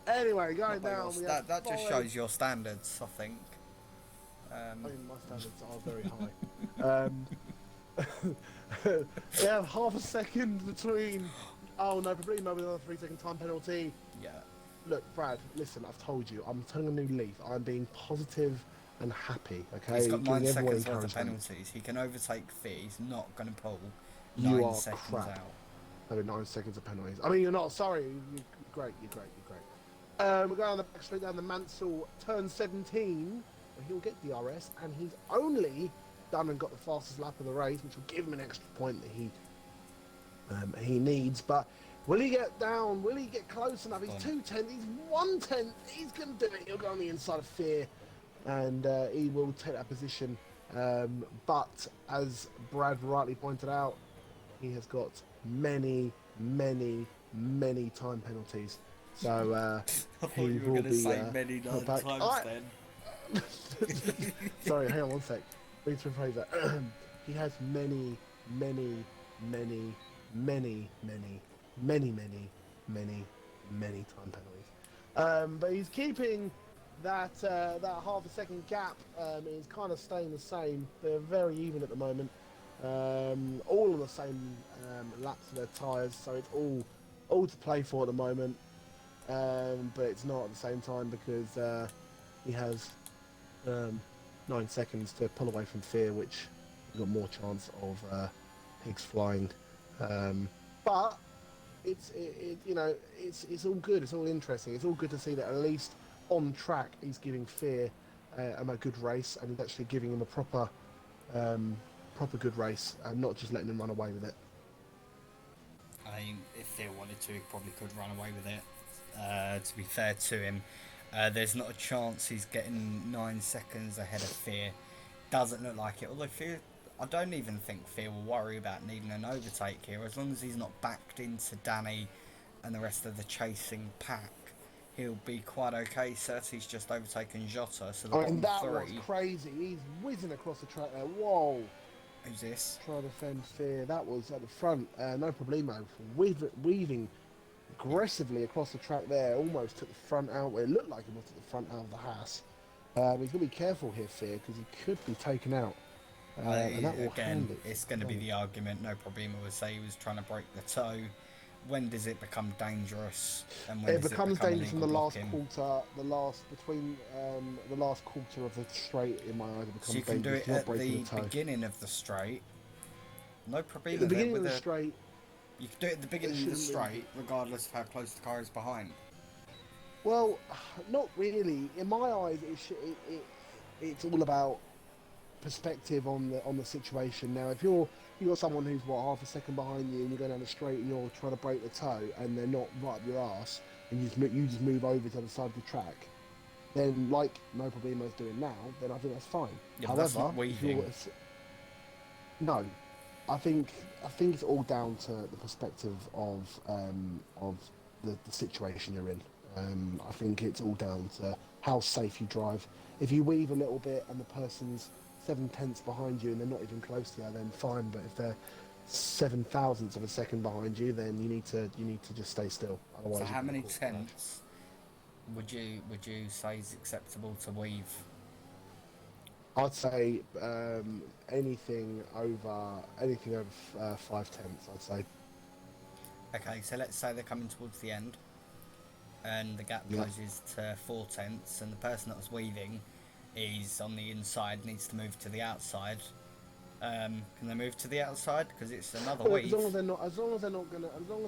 Anyway, going not by down. your, that just shows your standards, I think. I mean, my standards are very high. We have half a second between. Oh no, probably with another 3-second time penalty. Yeah. Look, Brad, listen, I've told you, I'm turning a new leaf. I'm being positive and happy, okay? He's got 9 Giving everyone seconds worth of encouragement. penalties. He can overtake Fee. He's not going to pull You 9 are seconds crap. out. Having 9 seconds of penalties. I mean, you're not, sorry. You're great, you're great, you're great. We're going on the back straight down the Mansell, turn 17. He'll get DRS, and he's only done and got the fastest lap of the race, which will give him an extra point that he needs. But will he get down? Will he get close enough? He's 2/10. He's 1/10. He's going to do it. He'll go on the inside of Fear, and he will take that position. But as Brad rightly pointed out, he has got many, many, many time penalties. So I thought he you were will going to be say many 9 back. times then. Sorry, hang on one sec. Need to rephrase that. He has many, many, many, many, many, many, many, many, many time penalties. But he's keeping that half a second gap. Is kind of staying the same. They're very even at the moment. All on the same laps of their tyres, so it's all to play for at the moment. But it's not at the same time because he has 9 seconds to pull away from Fear, which you've got more chance of pigs flying. But it's all good. It's all interesting. It's all good to see that at least on track he's giving Fear a good race, and he's actually giving him a proper good race, and not just letting him run away with it. I mean, if Phil wanted to, he probably could run away with it. To be fair to him, there's not a chance he's getting 9 seconds ahead of Fear. Doesn't look like it. Although Fear, I don't even think Fear will worry about needing an overtake here. As long as he's not backed into Danny and the rest of the chasing pack, he'll be quite okay. Certi's just overtaken Jota, so the bottom that three. was crazy. He's whizzing across the track there. Whoa. Who's this? Try to defend Fear. That was at the front. No problemo. Weaving aggressively across the track there. Almost took the front out. It looked like he was at the front out of the Haas. He's going to be careful here, Fear, because he could be taken out. And that will hand it. It's going to be the argument. No problem. I would say he was trying to break the toe. When does it become dangerous? And when It does becomes it become dangerous in the illegal last blocking? quarter. The last quarter of the straight, in my eyes, it becomes So you can do dangerous. it Not at breaking the toe. beginning of the straight. No problem. At the beginning of the straight. You can do it at the beginning of the straight, regardless of how close the car is behind. Well, not really. In my eyes, it's all about perspective on the situation. Now, if you've got someone who's half a second behind you, and you're going down the straight, and you're trying to break the toe, and they're not right up your ass, and you just move over to the side of the track, then like No Problemo is doing now, then I think that's fine. Yeah, However, that's not weaving. No, I think it's all down to the perspective of the situation you're in. I think it's all down to how safe you drive. If you weave a little bit and the person's 7/10 behind you and they're not even close to you, then fine. But if they're 7 thousandths of a second behind you, then you need to just stay still. So Otherwise, you're how going to many cause a crash. tenths would you say is acceptable to weave? I'd say anything over 5/10. I'd say. Okay, so let's say they're coming towards the end, and the gap Yeah. closes to 4/10, and the person that was weaving is on the inside, needs to move to the outside. Can they move to the outside because it's another Well, as weave? long as they're not, as long as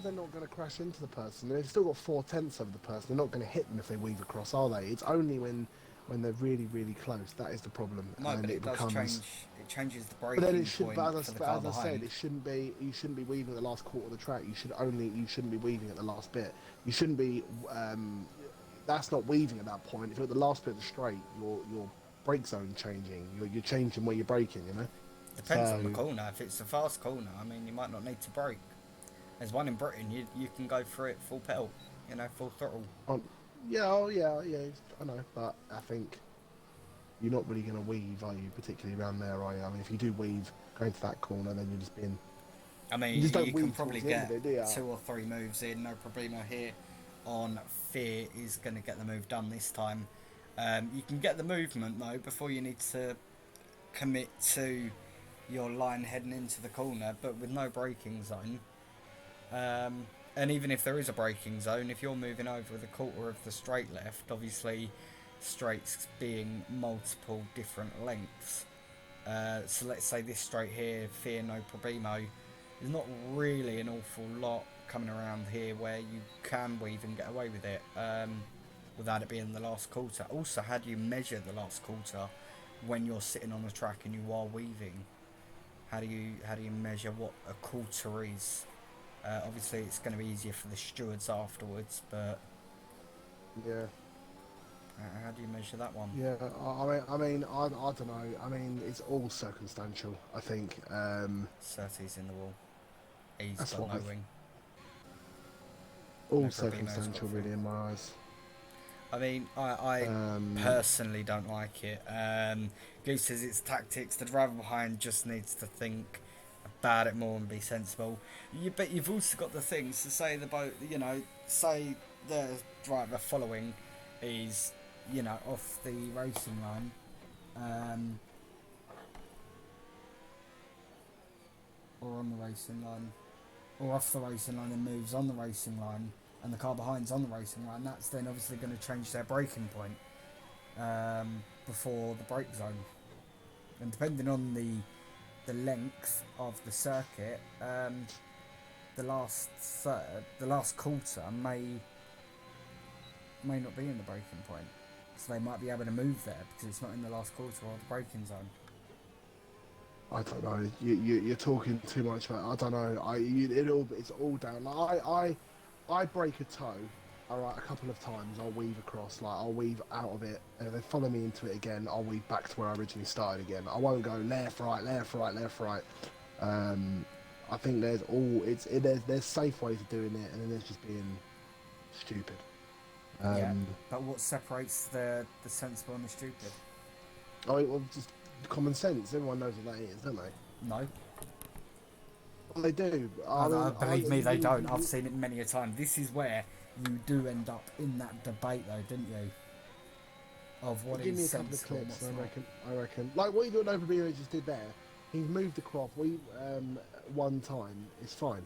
they're not gonna crash into the person, they've still got 4/10 of the person. They're not gonna hit them if they weave across, are they? It's only when they're really, really close that is the problem, No, and but it it does becomes. change. It changes the But then breaking it should. point for the car As I said, behind. it shouldn't be. You shouldn't be weaving at the last quarter of the track. You shouldn't be weaving at the last bit. You shouldn't be. That's not weaving at that point. If you're at the last bit of the straight, your brake zone changing. You're changing where you're braking. You know. Depends on the So corner. If it's a fast corner, I mean, you might not need to brake. There's one in Britain. You can go through it full pedal. Full throttle. yeah, oh yeah. I know, but I think you're not really going to weave, are you? Particularly around there, are you? I mean, if you do weave going to that corner, then you're just being. I You mean, just don't you can weave probably towards the end get of it, do you? 2 or 3 moves in, no problemo here. On Fear is going to get the move done this time. You can get the movement though before you need to commit to your line heading into the corner, but with no braking zone. And even if there is a braking zone, if you're moving over the quarter of the straight left, obviously straights being multiple different lengths. So let's say this straight here, Fear no problemo. There's not really an awful lot coming around here where you can weave and get away with it without it being the last quarter. Also, how do you measure the last quarter when you're sitting on the track and you are weaving? How do you measure what a quarter is? Obviously, it's going to be easier for the stewards afterwards, but Yeah. how do you measure that one? Yeah, I don't know. I mean, it's all circumstantial. I think. Surtees in the wall. He's That's got what no I wing. All No Probino's got circumstantial, really, thing. in my eyes. I mean, I personally don't like it. Goose says it's tactics. The driver behind just needs to think about it more and be sensible. But you've also got the things to say the boat. Say the driver following is, off the racing line. Or on the racing line, or off the racing line and moves on the racing line, and the car behind's on the racing line. That's then obviously going to change their braking point before the brake zone, and depending on the length of the circuit, the last quarter may not be in the braking point, so they might be able to move there because it's not in the last quarter or the braking zone. I don't know. You're talking too much about. I don't know. It's all down. Like I break a toe. All right, a couple of times I'll weave across. Like I'll weave out of it, and if they follow me into it again, I'll weave back to where I originally started again. I won't go left, right, left, right, left, right. I think there's safe ways of doing it, and then there's just being stupid. Yeah, but what separates the sensible and the stupid? Well, just common sense. Everyone knows what that is, don't they? No. Well, they do. Believe me, they don't. I've seen it many a time. This is where you do end up in that debate, though, didn't you? Of what Give me a is couple of sensible and clips, what's and not. I reckon, like what you doing over here just did there. He's moved the crop. One time, it's fine.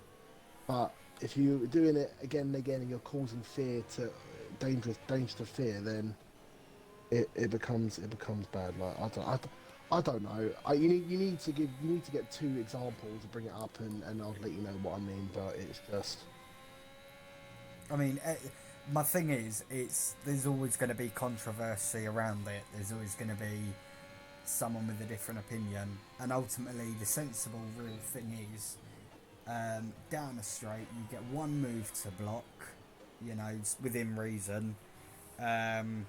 But if you're doing it again and again, and you're causing danger to fear, then it becomes bad. Like I don't know. You need to get 2 examples to bring it up, and I'll let you know what I mean. But it's just. I mean, my thing is, there's always going to be controversy around it. There's always going to be someone with a different opinion, and ultimately, the sensible real thing is, down a straight, you get 1 move to block, within reason. You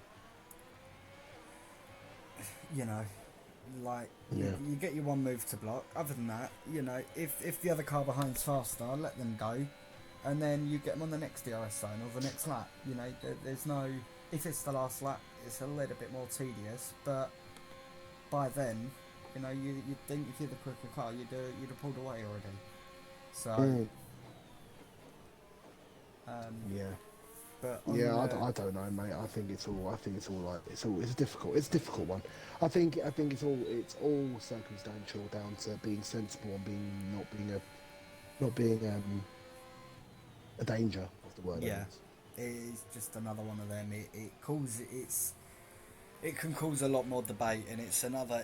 get your 1 move to block. Other than that, if the other car behind's faster, let them go, and then you get them on the next DRS zone or the next lap. There's no, if it's the last lap, it's a little bit more tedious, but by then, you know, you'd think if you're the quicker car, you'd have pulled away already. So, Yeah. but Yeah, on I don't know, mate. I think it's all like it's a difficult one. I think it's all circumstantial down to being sensible and not being a danger. Is the word I yeah, use. it is just another one of them. It can cause a lot more debate, and it's another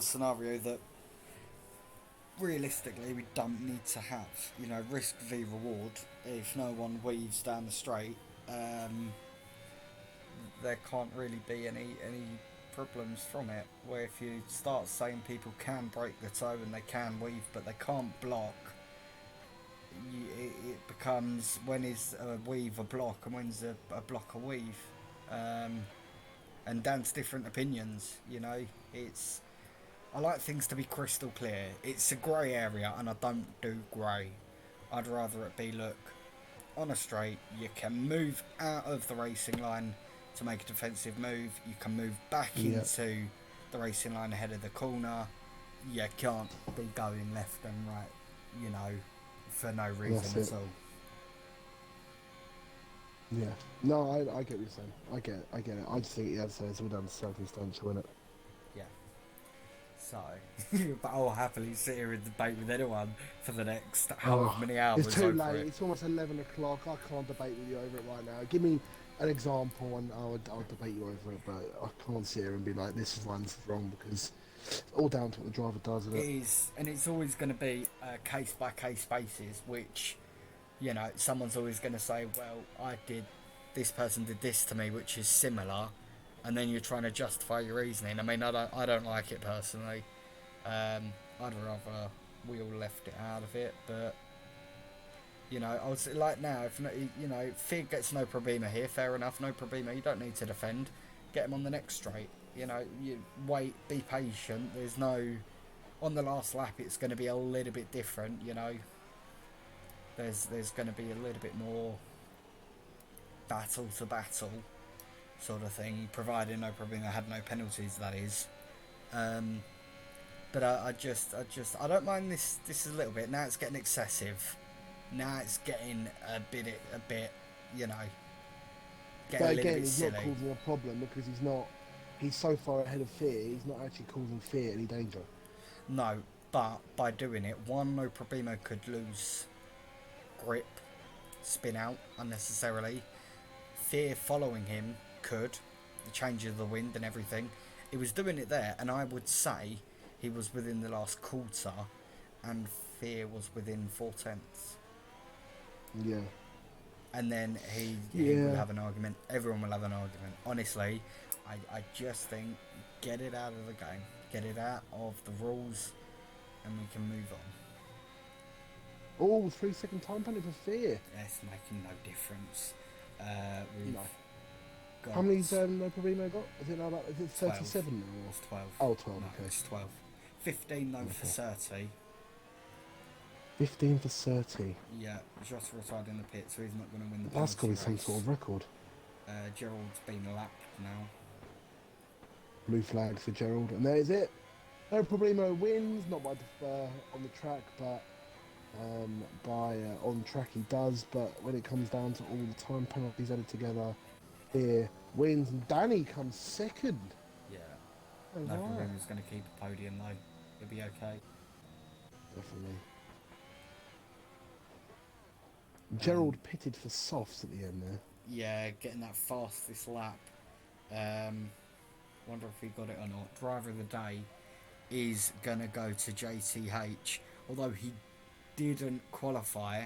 scenario that realistically we don't need to have. You know, risk v reward. If no one weaves down the straight, there can't really be any problems from it. Where if you start saying people can break the toe and they can weave but they can't block, it becomes, when is a weave a block and when's a block a weave, and down to different opinions. You know, it's, I like things to be crystal clear. It's a grey area, and I don't do grey. I'd rather it be, look, on a straight, you can move out of the racing line to make a defensive move. You can move back Yeah, into the racing line ahead of the corner. You can't be going left and right, you know, for no reason that's at it. all. Yeah. No, I get what you're saying. I get it. I just think yeah, so it's all down to circumstantial, isn't it? Yeah. So, but I'll happily sit here and debate with anyone for the next however Oh, many it's hours too over late. it. It's almost 11 o'clock. I can't debate with you over it right now. Give me an example, and I'll debate you over it. But I can't sit here and be like, this is right, this is wrong, because it's all down to what the driver does, isn't It it? is, and it's always going to be case by case basis, which, you know, someone's always going to say, well, this person did this to me, which is similar, and then you're trying to justify your reasoning. I mean, I don't like it personally. I'd rather we all left it out of it, but you know, I was like, now, if you know, Fig gets no problema here, fair enough, no problema. You don't need to defend. Get him on the next straight. You know, you wait, be patient. There's no, on the last lap, it's going to be a little bit different. You know, there's going to be a little bit more battle to battle sort of thing, providing no problema had no penalties. That is. Um, but I don't mind this. This is a little bit, now. It's getting excessive. Now it's getting a bit, you know, getting a But little again, bit he's not silly. causing a problem because he's not. He's so far ahead of Fear. He's not actually causing Fear any danger. No, but by doing it, one, no problemo could lose grip, spin out unnecessarily. Fear following him could, the change of the wind and everything. He was doing it there, and I would say he was within the last quarter, and Fear was within 4/10. Yeah. And then he will Yeah. have an argument. Everyone will have an argument. Honestly, I just think, get it out of the game, get it out of the rules, and we can move on. Oh, 3 second time penalty for Fear. It's making no difference. We've No. got How many's no Problemo got? Is it now about, is it 12. 37 now? It's 12. Oh, 12, No, okay. it's 12. 15 though for Okay. 30. 15 for 30. Yeah, just retired in the pit, so he's not going to win the That's got penalty to be some race. sort of record. Gerald's been lapped now. Blue flag for Gerald, and there's it. No Problemo wins, not by on the track, but by on track he does. But when it comes down to all the time penalties added together, Fear wins, and Danny comes second. Yeah. Oh, No wow. problem. He's going to keep a podium though. He'll be okay. Definitely. Gerald pitted for softs at the end there. Yeah, getting that fastest lap. Wonder if he got it or not. Driver of the day is gonna go to JTH, although he didn't qualify,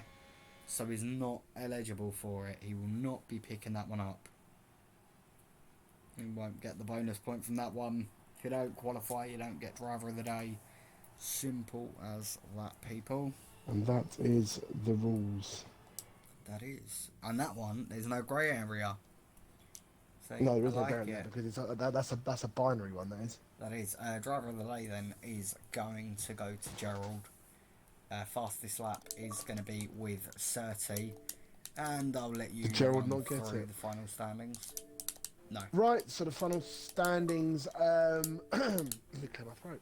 so he's not eligible for it. He will not be picking that one up. He won't get the bonus point from that one. If you don't qualify, you don't get driver of the day. Simple as that, people. And that is the rules. That is. And that one, there's no grey area. See, No, there is I no like bearing it. there because that's a binary one. That is. That is. Driver of the day then is going to go to Gerald. Fastest lap is going to be with 30. And I'll let you Did Gerald run not get through it? the final standings. No. Right, so the final standings. Let me clear my throat.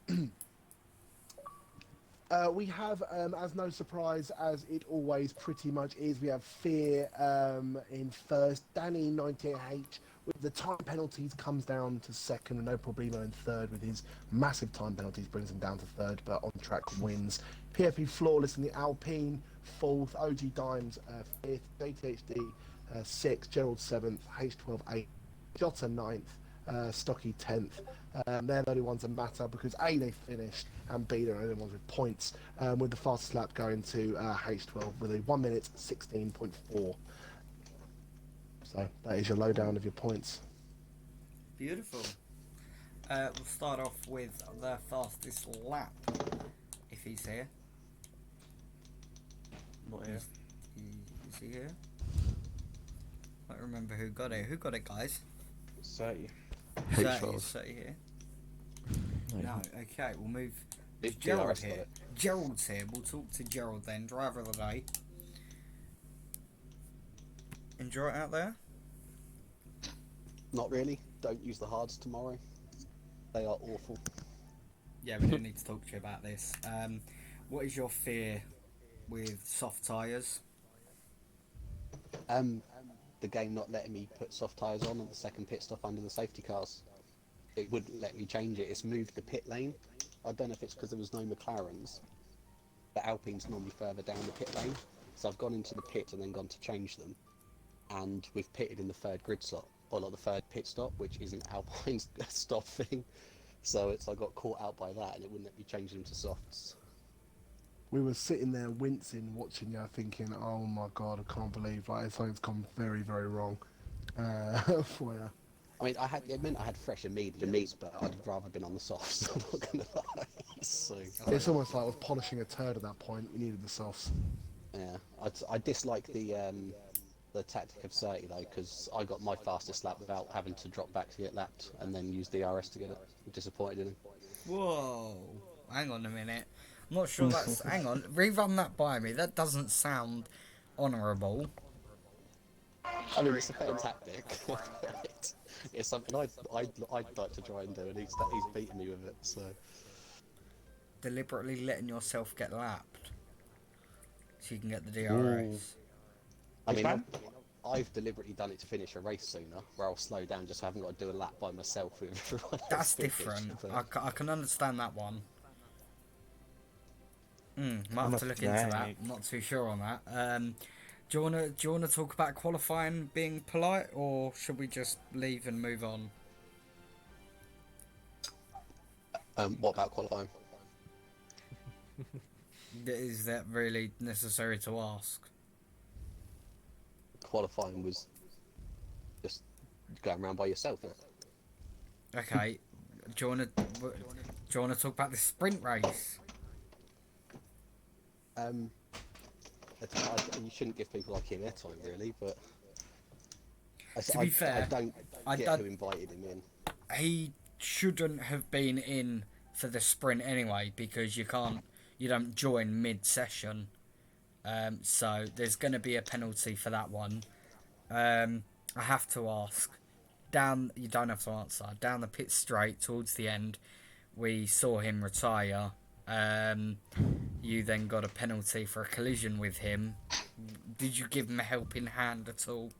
We have, as no surprise as it always pretty much is, we have Fear in first, Danny 98H with the time penalties comes down to second, and No Problemo in third with his massive time penalties brings him down to third, but On Track wins. PFP Flawless in the Alpine fourth, OG Dimes fifth, JTHD sixth, Gerald seventh, H12 eighth, Jota ninth, Stocky 10th. They're the only ones that matter because A, they finished, and B, they're the only ones with points, with the fastest lap going to H12 with a 1 minute 16.4. So that is your lowdown of your points. Beautiful. We'll start off with the fastest lap, if he's here. Not here. Is he here? I don't remember who got it. Who got it, guys? 30. 30 here. No, okay, we'll move. It's Gerald DRS here. got it. Gerald's here. We'll talk to Gerald then, driver of the day. Enjoy it out there? Not really. Don't use the hards tomorrow. They are awful. Yeah, we don't need to talk to you about this. What is your fear with soft tyres? The game not letting me put soft tyres on at the second pit stop under the safety cars. It wouldn't let me change it. It's moved the pit lane. I don't know if it's because there was no McLarens. The Alpine's normally further down the pit lane. So I've gone into the pit and then gone to change them. And we've pitted in the third grid slot, or not the third pit stop, which isn't Alpine's stop thing. So I got caught out by that and it wouldn't let me change them to softs. We were sitting there wincing, watching you, thinking, oh my god, I can't believe like something's gone very, very wrong for you. I mean, it meant I had fresher mediums, but I'd rather been on the softs. I'm not gonna lie. So It's almost like I was polishing a turd at that point. You needed the softs. yeah, I dislike the tactic of 30 though, because I got my fastest lap without having to drop back to get lapped and then use DRS to get it. I'm disappointed in him. Whoa, hang on a minute. I'm not sure that's... hang on, rerun that by me. That doesn't sound honourable. I mean, it's a fair tactic. It's something I'd like to try and do, and he's beaten me with it. So Deliberately letting yourself get lapped so you can get the DRS. I mean, I've deliberately done it to finish a race sooner, where I'll slow down just so I haven't got to do a lap by myself with everyone else That's finished, different. but- I can understand that one. Might have to look into that. I'm not too sure on that. Do you wanna talk about qualifying being polite, or should we just leave and move on? What about qualifying? Is that really necessary to ask? Qualifying was just going around by yourself, isn't it? Okay. Do you wanna talk about the sprint race? You shouldn't give people like him airtime, really, but To be fair, I don't get who invited him in. He shouldn't have been in for the sprint anyway, because you don't join mid-session. So there's going to be a penalty for that one. I have to ask. You don't have to answer. Down the pit straight towards the end, we saw him retire. You then got a penalty for a collision with him. Did you give him a helping hand at all?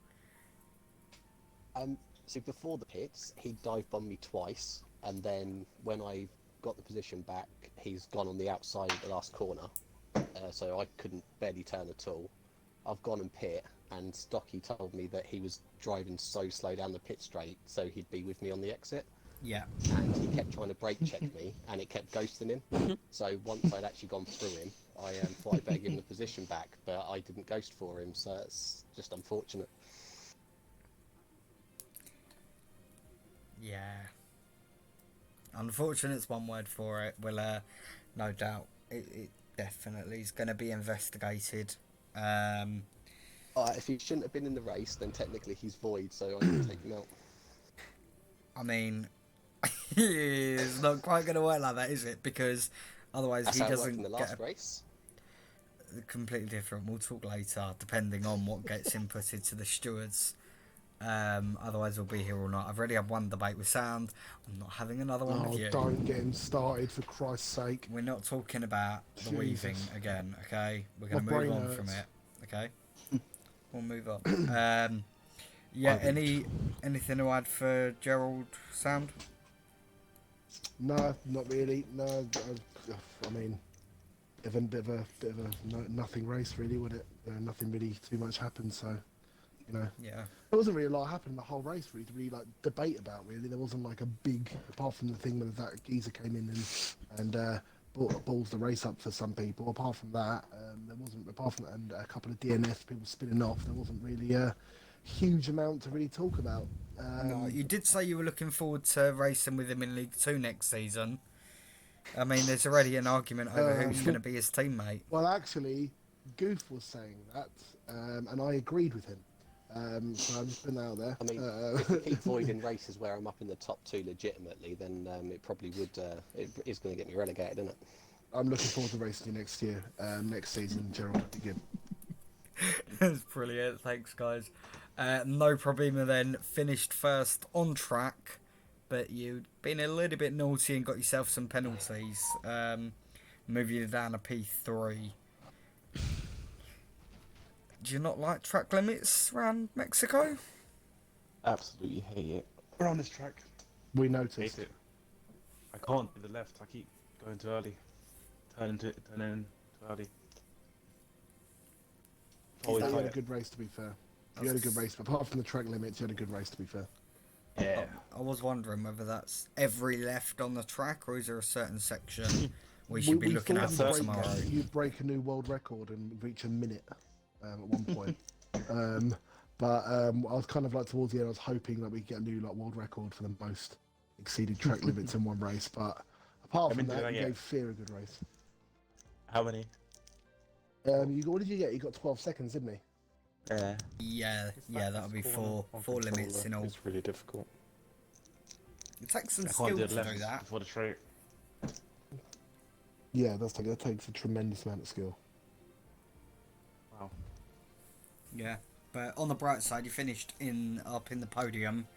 So before the pits, he dive bombed me twice, and then when I got the position back, he's gone on the outside of the last corner, so I couldn't barely turn at all. I've gone and pit, and Stocky told me that he was driving so slow down the pit straight, so he'd be with me on the exit. Yeah. And he kept trying to brake check me, and it kept ghosting him. So once I'd actually gone through him, I thought I'd better give him the position back, but I didn't ghost for him, so it's just unfortunate. Yeah. Unfortunate's one word for it. Well, no doubt, it definitely is going to be investigated. If he shouldn't have been in the race, then technically he's void, so I can take him out. I mean, it's not quite going to work like that, is it? Because otherwise That's he how it worked doesn't in the get last race. completely different. We'll talk later, depending on what gets inputted to the stewards. Otherwise, we'll be here all night. I've already had one debate with Sound. I'm not having another one Oh, with you. don't get him started, for Christ's sake. We're not talking about the weaving Jesus. again, okay? We're going My to move brain on from hurts. it, okay? We'll move on. Yeah, anything to add for Gerald, Sound? No, not really. No, I mean, bit of a nothing race, really, would it? Nothing really too much happened, so Yeah. there wasn't really a lot happening the whole race, really, to really like debate about. Really, there wasn't like a big, apart from the thing where that geezer came in and balls the race up for some people. Apart from that, there wasn't. Apart from and a couple of DNF people spinning off, there wasn't really a huge amount to really talk about. No, you did say you were looking forward to racing with him in League 2 next season. I mean, there's already an argument over who's going to be his teammate. Well, actually, Goof was saying that, and I agreed with him. So I'm just putting that out there. I mean, if we keep voiding races where I'm up in the top 2 legitimately, then it probably would. It is going to get me relegated, isn't it? I'm looking forward to racing you next year, next season, Gerald. That'd be good. That's brilliant. Thanks, guys. No problema then. Finished first on track, but you've been a little bit naughty and got yourself some penalties. Move you down to P3. Do you not like track limits around Mexico? Absolutely hate it. We're on this track. We Hate noticed. it. I can't do the left. I keep going too early. Turning too early. Always You had a tight. good race, to be fair. You had a good race, but apart from the track limits, you had a good race, to be fair. Yeah. I was wondering whether that's every left on the track or is there a certain section we should be looking at for tomorrow. You'd break a new world record and reach a minute at one point. But I was kind of like towards the end, I was hoping that we get a new like world record for the most exceeded track limits in one race. But apart from that, you gave Fear a good race. How many? What did you get? You got 12 seconds, didn't he? Yeah, that'll be four limits in all. It's really difficult. It takes some I skill can't to do the do left that. before the straight. Yeah, that takes a tremendous amount of skill. Wow. Yeah, but on the bright side, you finished up in the podium.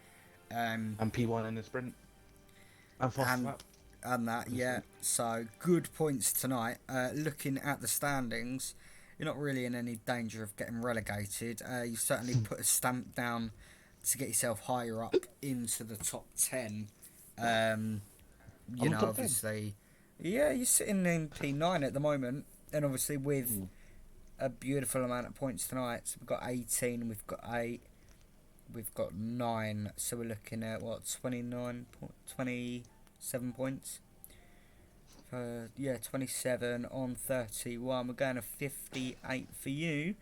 And P1 in the sprint. And fast lap. And that, yeah. So good points tonight. Looking at the standings, you're not really in any danger of getting relegated. You've certainly put a stamp down to get yourself higher up into the top 10. You know, obviously, yeah, you're sitting in P9 at the moment, and obviously with a beautiful amount of points tonight. So we've got 18, we've got 8, we've got 9. So we're looking at what 27 points. Yeah, 27 on 31. We're going to 58 for you.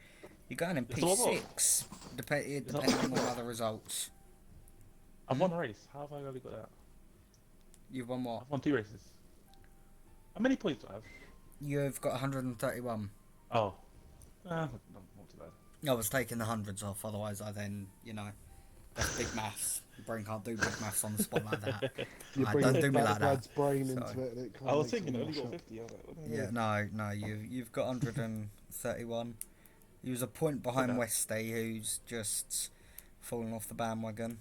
You're going in P6, depending on other results. I've won a race. How have I only got that? You've won what? I've won 2 races. How many points do I have? You've got 131. Oh. Not too bad. I was taking the hundreds off, otherwise I then, that's big maths. Your brain can't do big maths on the spot like that. Don't do me like that. Brad's brain So- into it. And it I was makes thinking it I only mash got up. 50. I was like, what the Yeah, hell? no, you've got 131. He was a point behind Westy, who's just fallen off the bandwagon.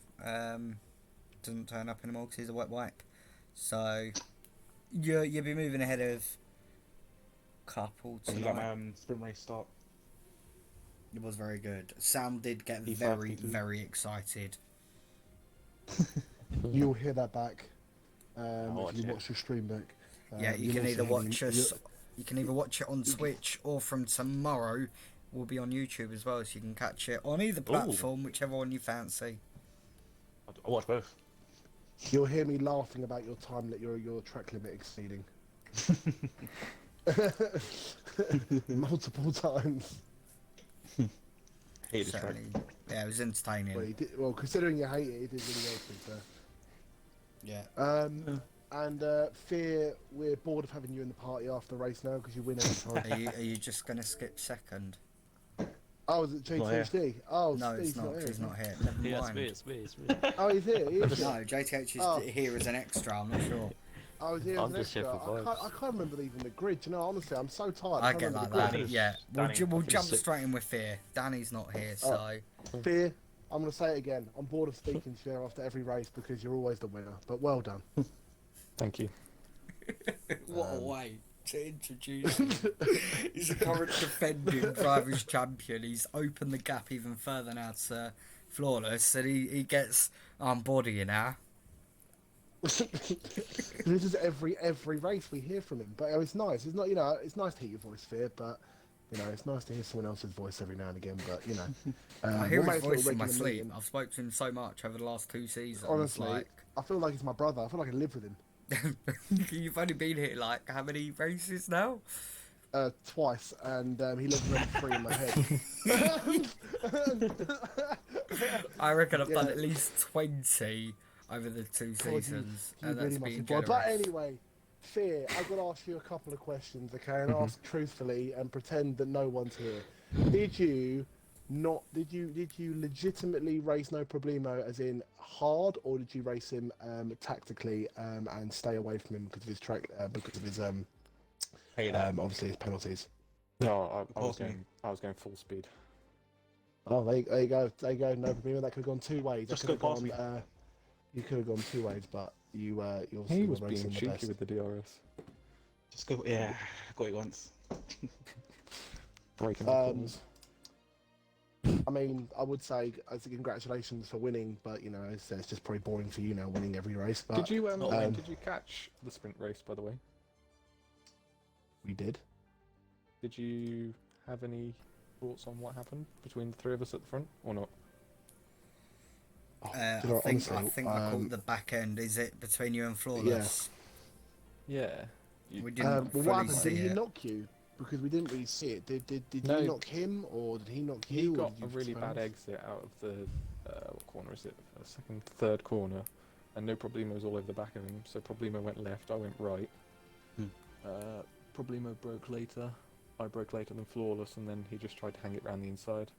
Doesn't turn up anymore because he's a wet wipe. So you'll be moving ahead of couple I got tonight. my sprint race start. It was very good. Sam did get P5, very, P2. very excited. You'll hear that back watch if you it. watch the stream back. Yeah, you you'll can also either hear watch me- us. You can either watch it on Twitch or from tomorrow, we'll be on YouTube as well, so you can catch it on either platform, whichever one you fancy. I watch both. You'll hear me laughing about your time that your track limit exceeding. Multiple times. Hate this track. Certainly, yeah, it was entertaining. Well, considering you hate it, it did really well, to be fair. Yeah. And Fear, we're bored of having you in the party after the race now because you win every time. Are you just gonna skip second? Oh, is it Not here. JTHD? Oh, No, it's Steve's not. here. He's not here. Never Yeah, mind. it's me. Oh, he's here. He is here. No, JTH is Oh. here as an extra. I'm not sure. I was here I'm as an just here extra. for I can't remember even the grid. You know, honestly, I'm so tired. I can't get remember like the that. grid. Danny's- Yeah, we'll Danny, we'll I think jump six. straight in with Fear. Danny's not here, so Fear, I'm going to say it again. I'm bored of speaking to you after every race because you're always the winner. But well done. Thank you. What a way to introduce him. He's the current defending Drivers' Champion. He's opened the gap even further now to Flawless, and he gets body now. This is every race we hear from him. But it's nice. It's not, it's nice to hear your voice, Fear, but it's nice to hear someone else's voice every now and again. But I hear we'll his make it a voice in my regular sleep. meeting. I've spoken to him so much over the last 2 seasons. Honestly, I feel like he's my brother. I feel like I live with him. You've only been here like how many races now? Twice, and he lives rent free in my head. I reckon I've done Yeah. at least 20 over the 2 seasons, You and that's really must being be bored. generous. But anyway, Fear, I've got to ask you a couple of questions, okay? And ask truthfully and pretend that no one's here. Did you legitimately race No Problemo as in hard, or did you race him tactically and stay away from him because of his because of his obviously his penalties? No, I was Unfortunately. going full speed. Oh, there you go. No Problemo. That could have gone 2 ways. Just That could go have past me. gone, you could have gone 2 ways, but you obviously He were was racing being the cheeky best. with the DRS. Just go. Yeah, got it once. Breaking the corners. I mean, I would say congratulations for winning, but it's just probably boring for you now winning every race. But Did you um, did you catch the sprint race, by the way? we did. Did you have any thoughts on what happened between the 3 of us at the front, or not? Oh, I do you know what, think honestly, I caught the back end. Is it between you and Flawless? Yeah. We didn't well, what fully happened? see Did he it. knock you? Because we didn't really see it. Did No. you knock him, or did he knock He you? or got did a you really bad suppose? exit out of the what corner is it? Second, third corner, and No Problemo was all over the back of him. So Problemo went left, I went right. Problemo broke later. I broke later than Flawless, and then he just tried to hang it round the inside.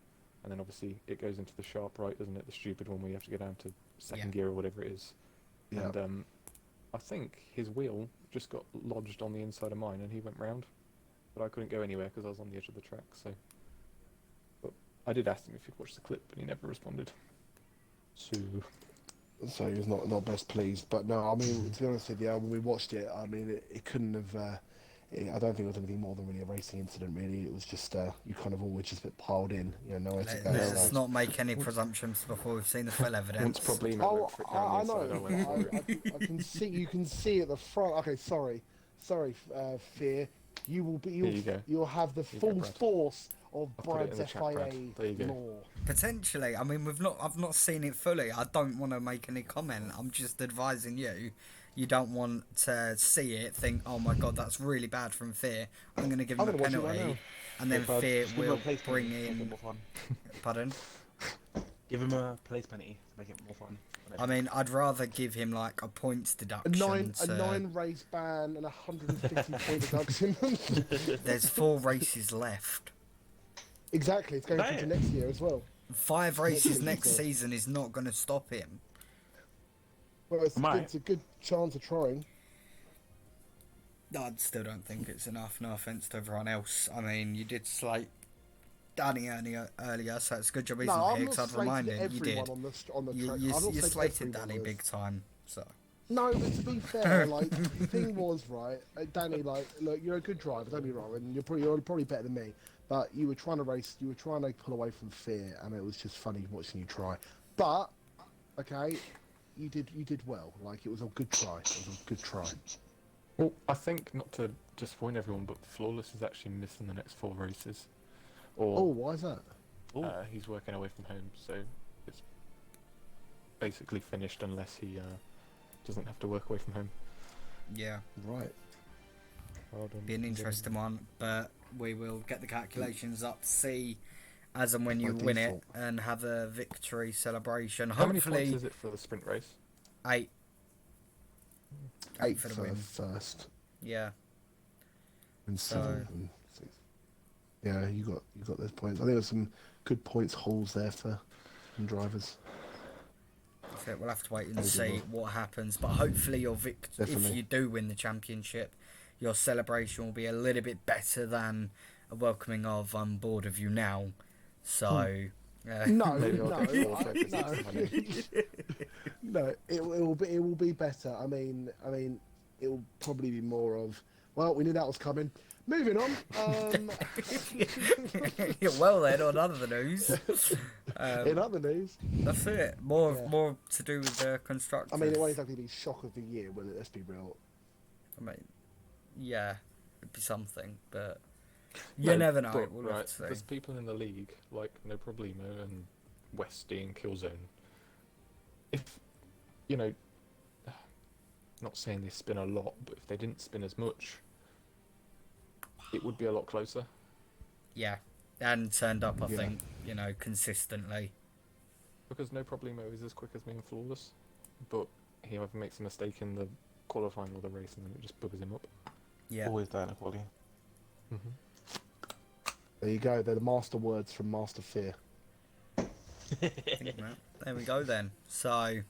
And then obviously it goes into the sharp right, doesn't it? The stupid one where you have to go down to second gear or whatever it is. Yeah. And I think his wheel just got lodged on the inside of mine, and he went round. But I couldn't go anywhere because I was on the edge of the track. So, but I did ask him if he'd watched the clip, but he never responded. So he was not best pleased. But no, I mean, to be honest with you, when we watched it, I mean, it couldn't have. I don't think it was anything more than really a racing incident. Really, it was just you kind of all were just a bit piled in. Nowhere to go. Let's so- not make any presumptions before we've seen the full evidence. Once Problemo Oh, went for it down the I inside, I know. went for it. I can see. You can see at the front. Okay, sorry, Fear. You will be. Here you go. You'll have the Here you go, full Brad. force of I'll put it in Brad's the chat, Brad. FIA There you go. law. Potentially, I mean, I've not seen it fully. I don't want to make any comment. I'm just advising you. You don't want to see it, think, oh my god, that's really bad from Fear. I'm going to give him I'm a gonna watch it right penalty, now. and then Yeah, bud. Fear Just give him a will place bring penalty to make it in. more fun. Pardon? Give him a place penalty to make it more fun. I mean, I'd rather give him like a points A deduction. nine race ban and 150 point deduction. There's 4 races left. Exactly, it's going Damn. into next year as well. 5 races season, next sorry. season is not going to stop him. Well, Might. it's a good chance of trying. I still don't think it's enough. No offense to everyone else. I mean, you did slate Danny earlier, so it's a good job he's No, not I'm here not because I'd remind slating him. You everyone did. on the You, track. you, I'm not you slating slated everyone Danny on big time. So No, but to be fair, like the thing was right, Danny. Like, look, you're a good driver. Don't be wrong, and you're probably better than me. But you were trying to race. You were trying to pull away from Fear, and it was just funny watching you try. But okay, you did well. Like, it was a good try. It was a good try. Well, I think, not to disappoint everyone, but Flawless is actually missing the next 4 races. Oh, Or why is that? he's working away from home, so it's basically finished unless he doesn't have to work away from home. yeah, Right. Well done. be an interesting one. But we will get the calculations up, see as and when you By win it, default. and have a victory celebration. How many Hopefully, points is it for the sprint race? 8. 8 for the for win. first Yeah. and So- 7 and 6. Yeah, you got those points. I think there's some good points holes there for some drivers. So we'll have to wait and Maybe see more. what happens. But hopefully, your if Definitely. you do win the championship, your celebration will be a little bit better than a welcoming of "I'm bored of you now." So No, Maybe no, I'll get 4 checkers no. into my name. No, it will be better. I mean, it will probably be more of. Well, we knew that was coming. Moving on. Well then, on other news, In other news, that's it. Yeah. More to do with the constructors. I mean, it won't exactly be shock of the year, will it? Let's be real. I mean, yeah, it'd be something, but you No, never know. but, We'll right, have to see. there's people in the league like No Problemo and Westy and Killzone. If, you know, not saying they spin a lot, but if they didn't spin as much, it would be a lot closer. Yeah, and turned up. I Yeah. think consistently. Because No Problemo is as quick as me and flawless, but he either makes a mistake in the qualifying or the race, and then it just buggers him up. Yeah. Always that inequality. There you go. They're the master words from Master Fear. Think that. There we go then. So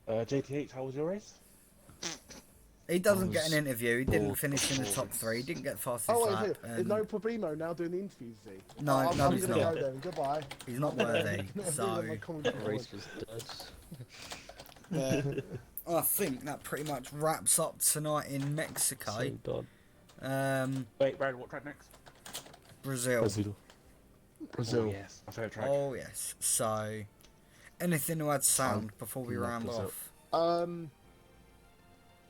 JTH, how was your race? he doesn't get an was interview. He didn't bored finish in the top performance. 3. He didn't get fastest Oh, wait, lap. is no Problemo now doing the interviews, is he? No, I'm no, he's gonna not. go then. Goodbye. He's not worthy. Never So mind my commentary That race voice. was dud. I think that pretty much wraps up tonight in Mexico. So dud. Wait, Brad, what track next? Brazil. Brazil. Brazil. Oh, yes, my favourite track. Oh yes. So anything to add sound before we love round Brazil. off?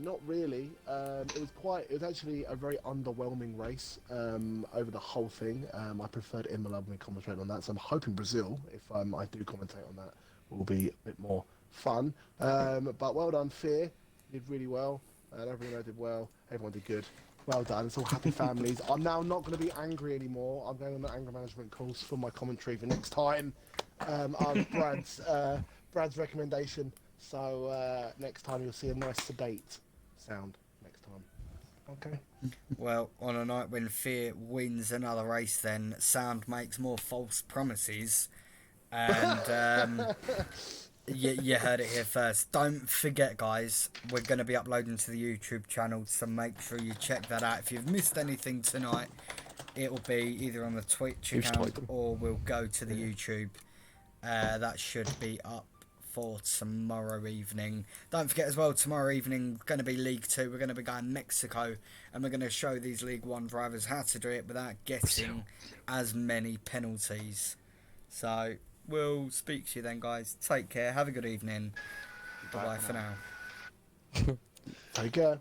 Not really. It was actually a very underwhelming race over the whole thing. I preferred Imola when we commentate on that, so I'm hoping Brazil, if I do commentate on that, will be a bit more fun. But well done, Fear. You did really well. Everyone did well. Everyone did good. Well done. It's all happy families. I'm now not going to be angry anymore. I'm going on the anger management course for my commentary for next time. Brad's recommendation. So next time you'll see a nice sedate sound next time. Okay. Well, on a night when Fear wins another race, then sound makes more false promises, and you heard it here first. Don't forget, guys, we're going to be uploading to the YouTube channel, so make sure you check that out. If you've missed anything tonight, it will be either on the Twitch Who's account typing? or we'll go to the YouTube. That should be up for tomorrow evening. Don't forget as well, tomorrow evening going to be League 2. We're going to be going Mexico, and we're going to show these League 1 drivers how to do it without getting as many penalties. So we'll speak to you then, guys. Take care, have a good evening. Bye for now. Take care.